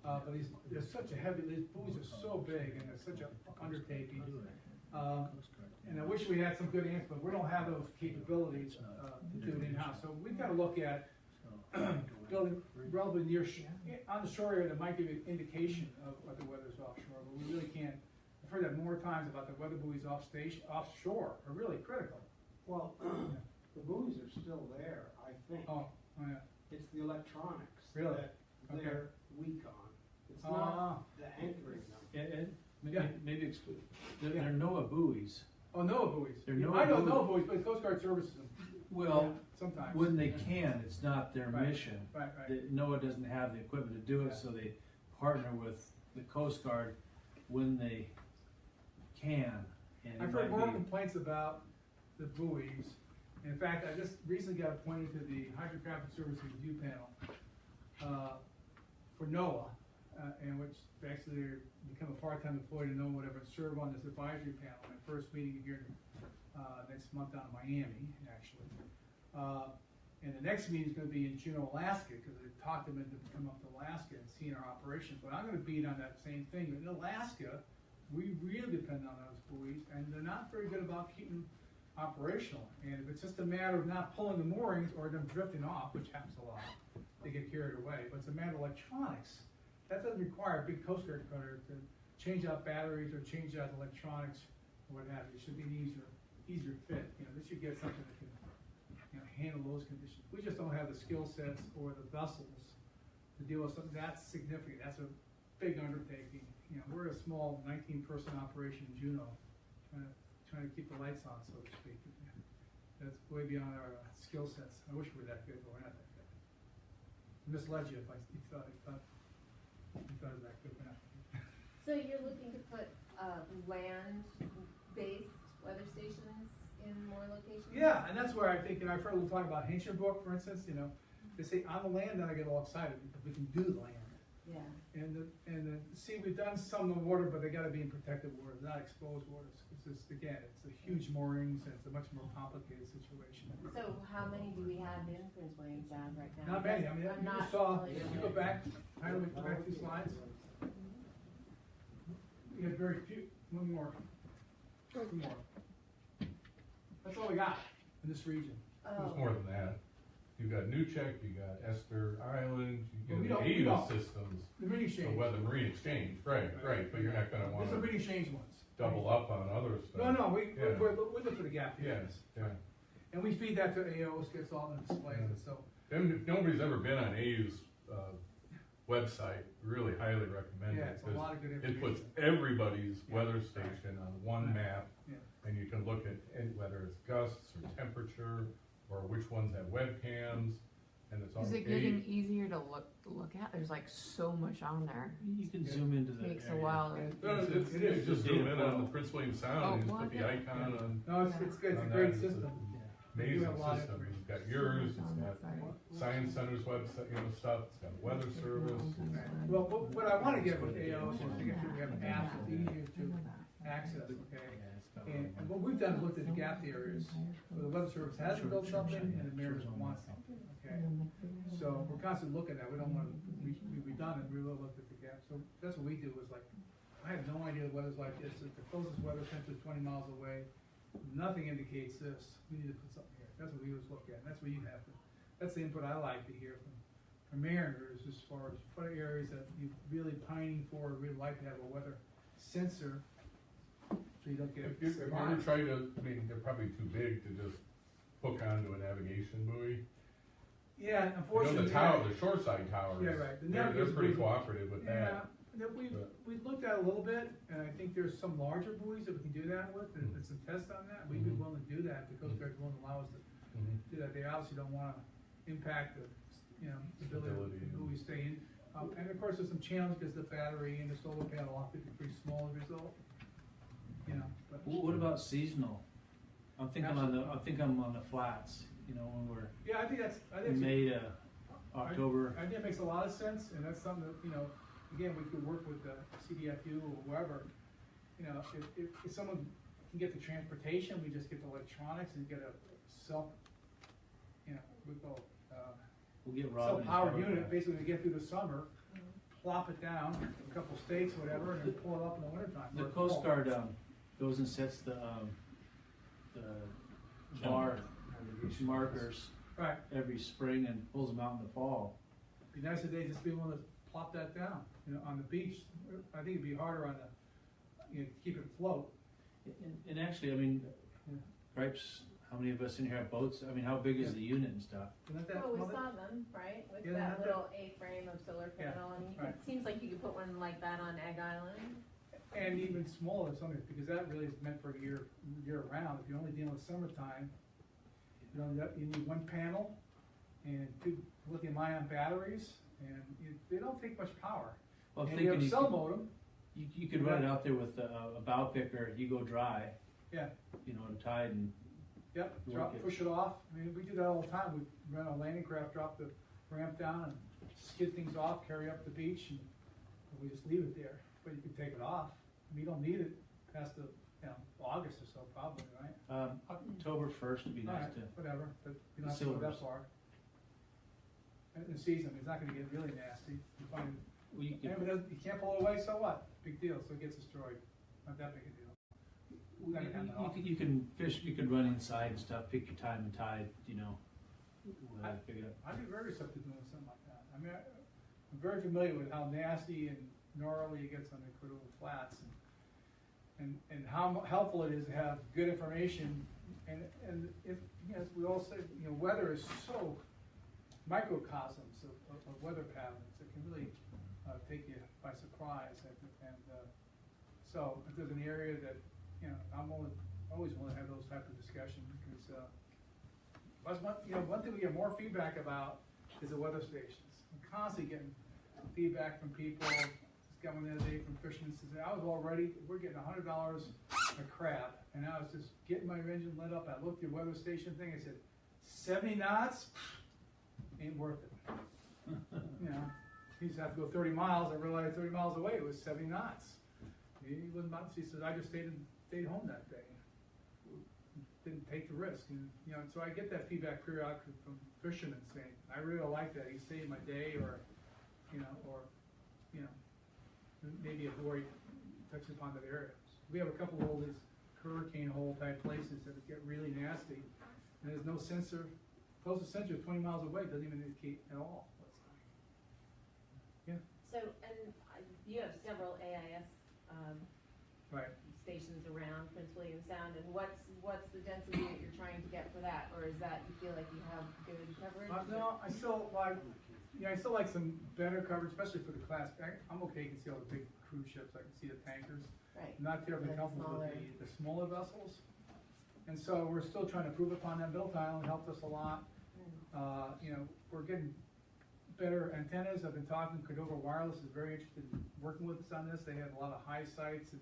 But they're such a heavy. These buoys are so big, and they're such an undertaking. And I wish we had some good answers, but we don't have those capabilities to do it in-house. So we've got to look at building relatively near on the shore area that might give you an indication of what the weather is offshore, but we really can't. I've heard that more times about the weather buoys offshore are really critical. Well, the buoys are still there, I think. Oh yeah. It's the electronics Really? that they're weak on. It's not the anchoring them. Maybe explain. There are NOAA buoys. Oh, NOAA buoys. There are I know NOAA NOAA buoys, but the Coast Guard services them. Well, sometimes. when they can, it's not their Right. mission. Right. NOAA doesn't have the equipment to do it, Yeah. so they partner with the Coast Guard when they can. And it I've heard might more be- complaints about the buoys. In fact, I just recently got appointed to the Hydrographic Services Review Panel for NOAA, and which actually become a part-time employee to know whatever, serve on this advisory panel. My first meeting here next month down in Miami, actually. And the next meeting is going to be in Juneau, Alaska, because I talked them into coming up to Alaska and seeing our operation. But I'm going to beat on that same thing. In Alaska, we really depend on those buoys, and they're not very good about keeping operational. And if it's just a matter of not pulling the moorings or them drifting off, which happens a lot, they get carried away. But it's a matter of electronics. That doesn't require a big Coast Guard cutter to change out batteries or change out electronics or what have you. It should be an easier fit. You know, this should get something that can, you know, handle those conditions. We just don't have the skill sets or the vessels to deal with something that's significant. That's a big undertaking. You know, we're a small 19-person operation in Juneau, trying to keep the lights on, so to speak. That's way beyond our skill sets. I wish we were that good, but we're not that good. I misled you if you thought it was that good. We're not. So you're looking to put land-based weather stations in more locations? Yeah, and that's where I think, you know, I've heard them talk about Hinchinbrook, for instance, you know, they say on the land, then I get all excited because we can do the land. Yeah. And see, we've done some of the water, but they gotta be in protected waters, not exposed waters. It's just, again, it's a huge moorings and it's a much more complicated situation. So how many do we have in Prince William Sound right now? Not many, I mean, I'm you not just saw, familiar you with go it. back, I don't go back 2 slides. We have very few, one more. That's all we got in this region. Oh. It's more than that. You've got Newcheck, you got Esther Island, But we you don't- got we AIDA don't. systems, The Marine the Exchange. weather marine exchange, right, but you're not gonna These are wanna Marine Exchange ones. double up on other stuff. No, we Yeah. look for the gap here. Yes, yeah. And we feed that to AOS, gets all the displays, and so, And if nobody's ever been on AU's, website, really highly recommend yeah, it. it's a lot of good It puts information. everybody's weather station on one map, Yeah. and you can look at whether it's gusts or temperature, or which ones have webcams, and it's all. Is it getting easier to look at? There's like so much on there. You can Yeah. zoom into the Takes a area. while. No, It it's, is. it's just zoom in Data on the flow. Prince William Oh, Sound, and just well, put the yeah. icon on. No, it's good, it's a on great that. system. Yeah. Amazing We have a lot of system, information. it's got yours, it's got Science Center's website, stuff, it's got weather service. Well, what I wanna get with AOS is to get people to have apps that's easier to access, okay? And what we've done is looked at the gap areas, where the web service hasn't built something and the mayor doesn't want something, okay? So we're constantly looking at, we don't wanna be redundant, we will look at the gap, so that's what we do, is like, I have no idea the weather's like this, if the closest weather center is 20 miles away, nothing indicates this, we need to put something here, that's what we always look at, and that's what you have to, that's the input I like to hear from mariners, as far as what areas that you're really pining for, or really like to have a weather sensor, so you don't get. If you ever try to, I mean, they're probably too big to just hook onto a navigation buoy. Yeah, I know unfortunately. the tower, the shoreside towers, Yeah, right. The they're navigation pretty buoys- cooperative with that. Yeah, that we've looked at a little bit, and I think there's some larger buoys that we can do that with, and there's some tests on that, we'd be Mhm. willing to do that, the Coast Guard's willing to allow us to Mhm. do that, they obviously don't wanna impact the, ability Stability. of the buoy stay in. And of course, there's some challenge, because the battery and the solar panel optic is pretty small as a result, but. What about seasonal? I'm thinking on the flats, when we're Yeah, I think in May to October. I think it makes a lot of sense, and that's something that, again, we could work with the CDFU or whoever. If someone can get the transportation, we just get the electronics and get a self, we call We'll get Robin. his self-powered photograph. unit, basically to get through the summer, plop it down, a couple states, whatever, and then pull it up in the wintertime. The or Coast fall. Guard goes and sets the bar markers Right, every spring and pulls them out in the fall. be nice if they just be able to plop that down, on the beach. I think it'd be harder on the, keep it afloat. And actually, I mean, Yeah. Gripes, how many of us in here have boats? I mean, how big is the unit and stuff? Isn't that, Well, we well, saw them, right, with Yeah, that that- little A-frame of solar Yeah, panel, and right. it seems like you could put one like that on Egg Island. And even smaller, something, because that really is meant for year round. If you're only dealing with summertime, you need one panel and 2 lithium-ion batteries, and they don't take much power. Well, And you have a thinking cell modem, you could run it out there with a bow picker, you go dry, yeah, at tide and yep, Work it. push it off. I mean, we do that all the time. We run a landing craft, drop the ramp down and skid things off, carry up the beach, and we just leave it there. But you can take it off. We don't need it past the, August or so, probably, right? October 1st would be nice Alright, to. whatever, but you don't have to go that Silvers. far. In the season, it's not gonna get really nasty. You find, Well, you and if it doesn't, you can't pull it away, so what? Big deal, so it gets destroyed. Not that big a deal. Not gonna happen often. You can fish, you can run inside and stuff, pick your time and tide, pick it up. I'd be very receptive to doing something like that. I mean, I'm very familiar with how nasty and gnarly it gets on the Cordova Flats, and how helpful it is to have good information. And if, as we all say, weather is so microcosms of weather patterns that can really take you by surprise. So if there's an area that, I'm always willing to have those type of discussions, because one thing we get more feedback about is the weather stations. I'm constantly getting feedback from people. Just got one the other day from fishermen, says, we're getting $100 a crab, and I was just getting my engine lit up. I looked at the weather station thing, I said, 70 knots? Ain't worth it. He used to have to go 30 miles, I realized 30 miles away, it was 70 knots. He wasn't nuts. He says, I just stayed home that day. Didn't take the risk, and so I get that feedback periodically from fishermen saying, I really like that, he saved my day, or maybe a buoy touches upon that area. We have a couple of these hurricane hole type places that get really nasty, and there's no sensor. Closest sensor 20 miles away doesn't even indicate at all. So, and you have several AIS Right. stations around Prince William Sound, and what's the density that you're trying to get for that, or is that you feel like you have good coverage? No, I still like some better coverage, especially for the class. I'm okay, you can see all the big cruise ships, I can see the tankers. Right. Not terribly But comfortable with smaller. the smaller vessels. And so we're still trying to improve upon that. Bill Thailand helped us a lot. We're getting better antennas. I've been talking, Cordova Wireless is very interested in working with us on this. They have a lot of high sites and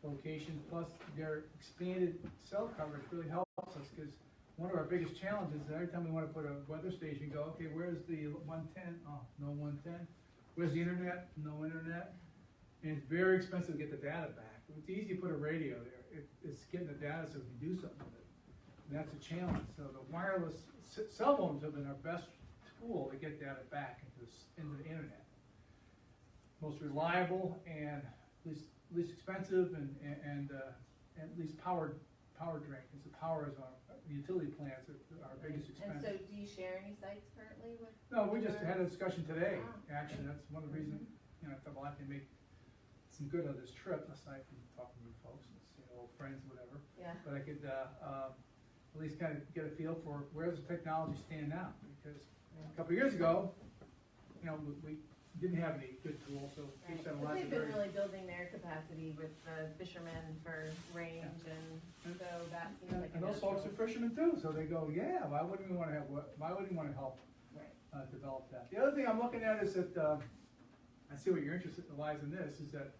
locations, plus their expanded cell coverage really helps us, because one of our biggest challenges is every time we want to put a weather station, go, okay, where's the 110? Oh, no 110. Where's the internet? No internet. And it's very expensive to get the data back. It's easy to put a radio there. It's getting the data so we can do something with it. And that's a challenge. So the wireless cell phones have been our best tool to get data back into the internet. Most reliable and least expensive and least power drain, because the power is our utility plants are our biggest expense. And so do you share any sites currently with? No, we just had a discussion today. Oh. Actually, that's one of the reasons, I thought, well, I can make some good of this trip, aside from talking with folks and seeing old friends, whatever. Yeah. But I could at least kind of get a feel for where does the technology stand now? Because a couple of years ago, we didn't have any good tools, so we Right. spent a But lot they've of been really building their capacity with the fishermen for range, and so that seems like a and those folks are natural. fishermen too, so they go, yeah, why wouldn't we want to help Right. develop that? The other thing I'm looking at is that, I see what your interest lies in this, is that,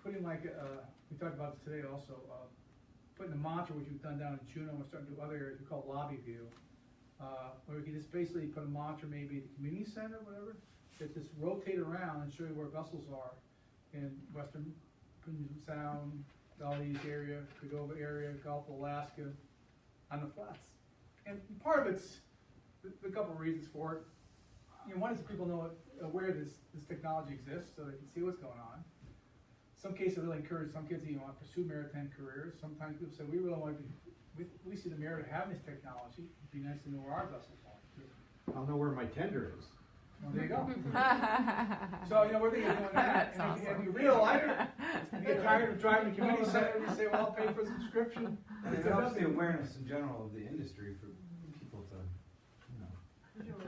putting we talked about this today also, putting a mantra, which we've done down in Juneau, we're starting to do other areas, we call lobby view, where we can just basically put a mantra maybe at the community center, whatever, that just rotate around and show you where vessels are in western Puget Sound, Valdez area, Cordova area, Gulf of Alaska, on the flats. And part of it's a couple of reasons for it. One is people know aware this technology exists, so they can see what's going on. Some cases really encourage some kids to want to pursue maritime careers. Sometimes people say we really want to we see the merit of having this technology. It'd be nice to know where our vessels are. I'll know where my tender is. Well, there you go. So we're thinking of doing that. That's awesome. And you realize you get tired of driving the community center, and you say, well, I'll pay for a subscription. It helps the awareness in general of the industry for people to,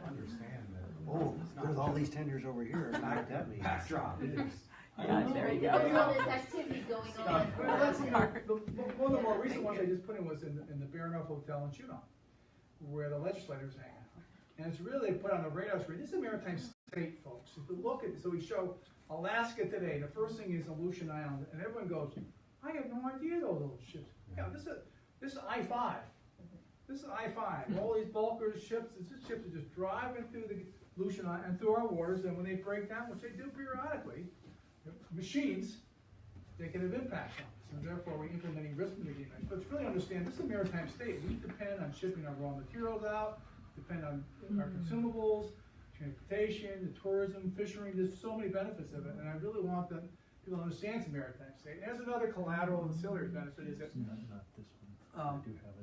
understand that. Oh, there's all these tenders over here. I know what that means. Backdrop. It is. Yeah, there you There's go. all this activity going on. Well, that's, one of the more recent ones I just put in was in the Baranoff Hotel in Juneau, where the legislators hang out. And it's really put on the radar screen. This is a maritime state, folks. If you look at it, so we show Alaska today. The first thing is Aleutian Island, and everyone goes, I had no idea those little ships. Yeah, this is I-5. This is I-5. All these bulkers, ships are just driving through the Aleutian Island and through our waters, and when they break down, which they do periodically, machines, they can have impacts on us, and therefore we're implementing risk mitigation. But to really understand, this is a maritime state. We depend on shipping our raw materials out, depend on our consumables, transportation, the tourism, fishery. There's so many benefits of it, and I really want people to understand it's a maritime state. As another collateral ancillary benefit is that,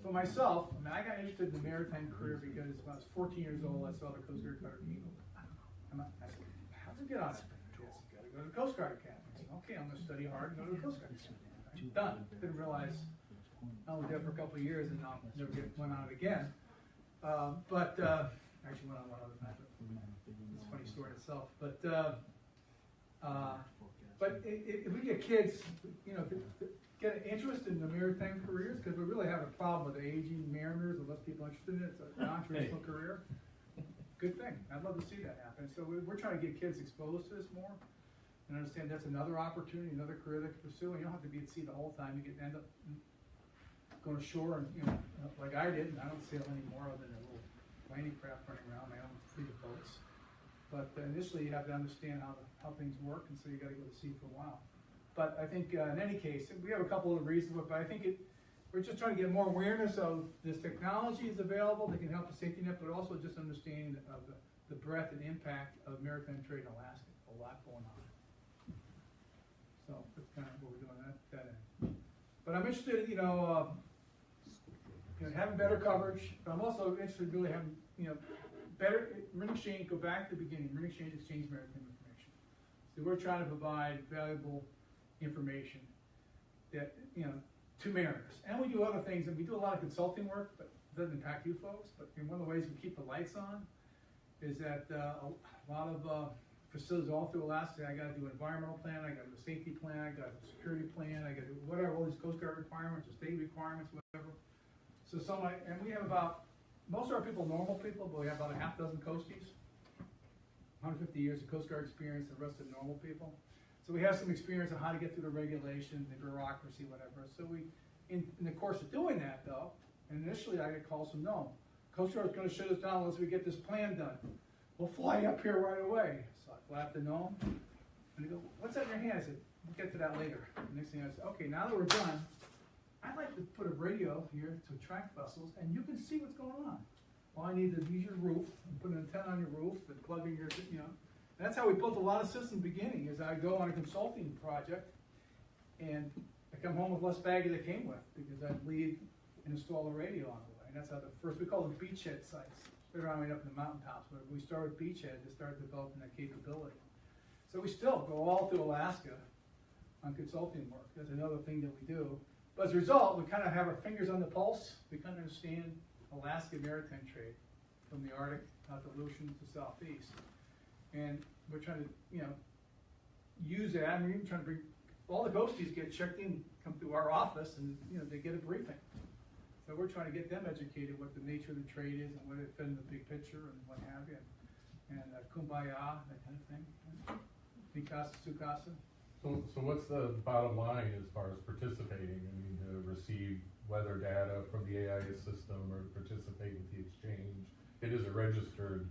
for myself, I got interested in the maritime career because when I was 14 years old, I saw the Coast Guard Cutter Eagle. I said, how'd you get on it? Go to the Coast Guard Academy. I said, okay, I'm going to study hard and go to the Coast Guard Academy. Done. Didn't realize I was there for a couple of years and never went on it again. Actually went on one other time, but it's a funny story in itself. But if we get kids, get an interest in the maritime careers, because we really have a problem with aging mariners unless people are interested in it. It's a non-traditional career. Good thing. I'd love to see that happen. So we're trying to get kids exposed to this more. And understand that's another opportunity, another career they can pursue, and you don't have to be at sea the whole time. You can end up going ashore and, like I did, and I don't sail anymore other than a little landing craft running around, my own fleet of boats. But initially you have to understand how things work, and so you got to go to sea for a while. But I think in any case, we have a couple of reasons, but I think we're just trying to get more awareness of this technology is available that can help the safety net, but also just understanding of the breadth and impact of maritime trade in Alaska. A lot going on. So that's kind of what we're doing that end. But I'm interested, having better coverage. But I'm also interested in really having, better Marine Exchange. Go back to the beginning. Marine Exchange exchange maritime information. So we're trying to provide valuable information that, you know, to mariners. And we do other things, and we do a lot of consulting work, but it doesn't impact you folks. But one of the ways we keep the lights on is that a lot of facilities all through Alaska, I gotta do an environmental plan, I gotta do a safety plan, I gotta do a security plan, I gotta do whatever, all these Coast Guard requirements, or state requirements, whatever. So and we have about, most of our people are normal people, but we have about a half dozen coasties. 150 years of Coast Guard experience, the rest are normal people. So we have some experience on how to get through the regulations, the bureaucracy, whatever. So in the course of doing that though, initially I get calls from no, Coast Guard's gonna shut us down unless we get this plan done. We'll fly up here right away. So I fly up to Nome, and they go, what's that in your hand? I said, we'll get to that later. The next thing I said, okay, now that we're done, I'd like to put a radio here to track vessels, and you can see what's going on. Well, I need to use your roof, and put an antenna on your roof, and plug in your, you know. And that's how we built a lot of systems beginning, is I go on a consulting project, and I come home with less baggage than I came with, because I'd leave and install a radio on the way. And that's how we call them beachhead sites. They're around up in the mountaintops, but we start with beachhead to start developing that capability. So we still go all through Alaska on consulting work. That's another thing that we do. But as a result, we kind of have our fingers on the pulse. We kind of understand Alaska maritime trade from the Arctic out to Aleutians to Southeast. And we're trying to, you know, use that. And we're even trying to bring, all the ghosties get checked in, come through our office, and, you know, they get a briefing. So we're trying to get them educated what the nature of the trade is and what it fit in the big picture and what have you. And kumbaya, that kind of thing. Mikasa, Tsukasa. So what's the bottom line as far as participating? I mean, to receive weather data from the AIS system or to participate with the exchange? It is a registered.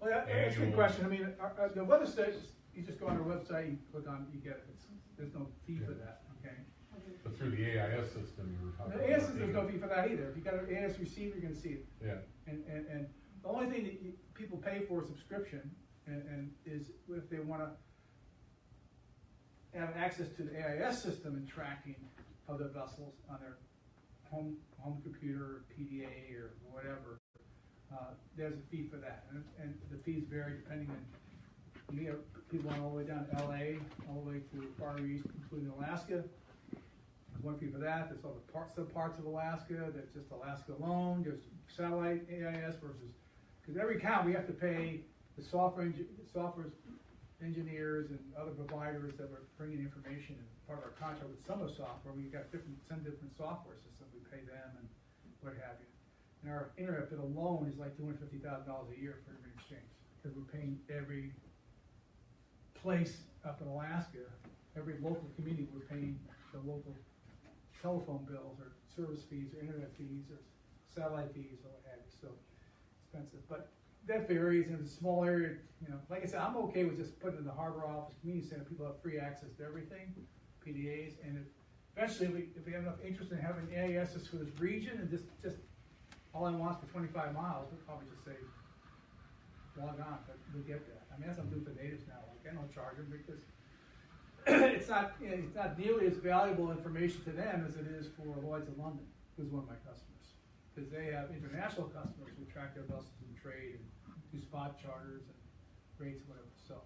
Well, that's a good question. I mean, the weather stations, you just go on our website, you click on, you get it. There's no fee for that, okay? But through the AIS system, you were talking The about. AIS system, there's no fee for that either. If you got an AIS receiver, you're gonna see it. Yeah. And the only thing that people pay for is subscription, and is if they wanna have access to the AIS system and tracking of the vessels on their home computer, PDA, or whatever. There's a fee for that, and the fees vary depending on. We have people all the way down to LA, all the way to Far East, including Alaska. There's one fee for that. There's all the subparts of Alaska. There's just Alaska alone. There's satellite AIS versus, because every account we have to pay the software engineers and other providers that were bringing information. And part of our contract with some of the software, we got 10 different software systems. We pay them and what have you. And our internet bill alone is like $250,000 a year for every exchange, because we're paying every place up in Alaska, every local community, we're paying the local telephone bills or service fees or internet fees or satellite fees or what have you. So expensive, but that varies. And it's a small area, you know. Like I said, I'm okay with just putting in the harbor office, community center. People have free access to everything, PDAs, and eventually, if we have enough interest in having AISs for this region, and just all I want for 25 miles, we'll probably just say log on, but we'll get that. I mean, that's what I'm doing for natives now. Like, I don't charge them because it's not nearly as valuable information to them as it is for Lloyd's of London, who's one of my customers, because they have international customers who track their vessels and trade and do spot charters and rates and whatever. So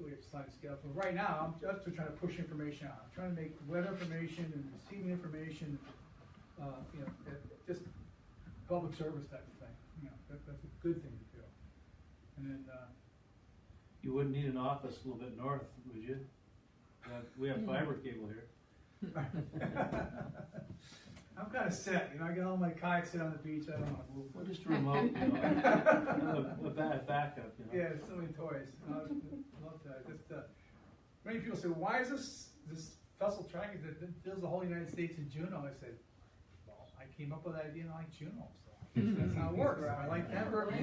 we have to slide scale. But right now, I'm just trying to push information out. I'm trying to make weather information and receiving information, you know, just public service type of thing. You know, that's a good thing to do. And then You wouldn't need an office a little bit north, would you? We have fiber cable here. I'm kind of set, you know. I got all my kayaks sit on the beach. I don't want to move. Well, just remote, you know, a bad backup, you know. Yeah, so many toys. I love that. Just many people say, "Why is this vessel tracking that fills the whole United States in Juneau?" I said, "Well, I came up with that idea and I like Juneau, so that's how it works. I like Denver.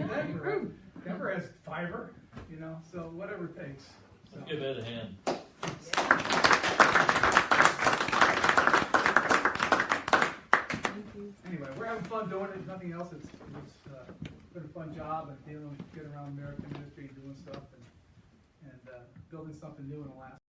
Denver has fiber, you know. So whatever it takes." So. Give Ed a hand. Anyway, we're having fun doing it. Nothing else. It's been a fun job and getting around American industry and doing stuff and building something new in Alaska.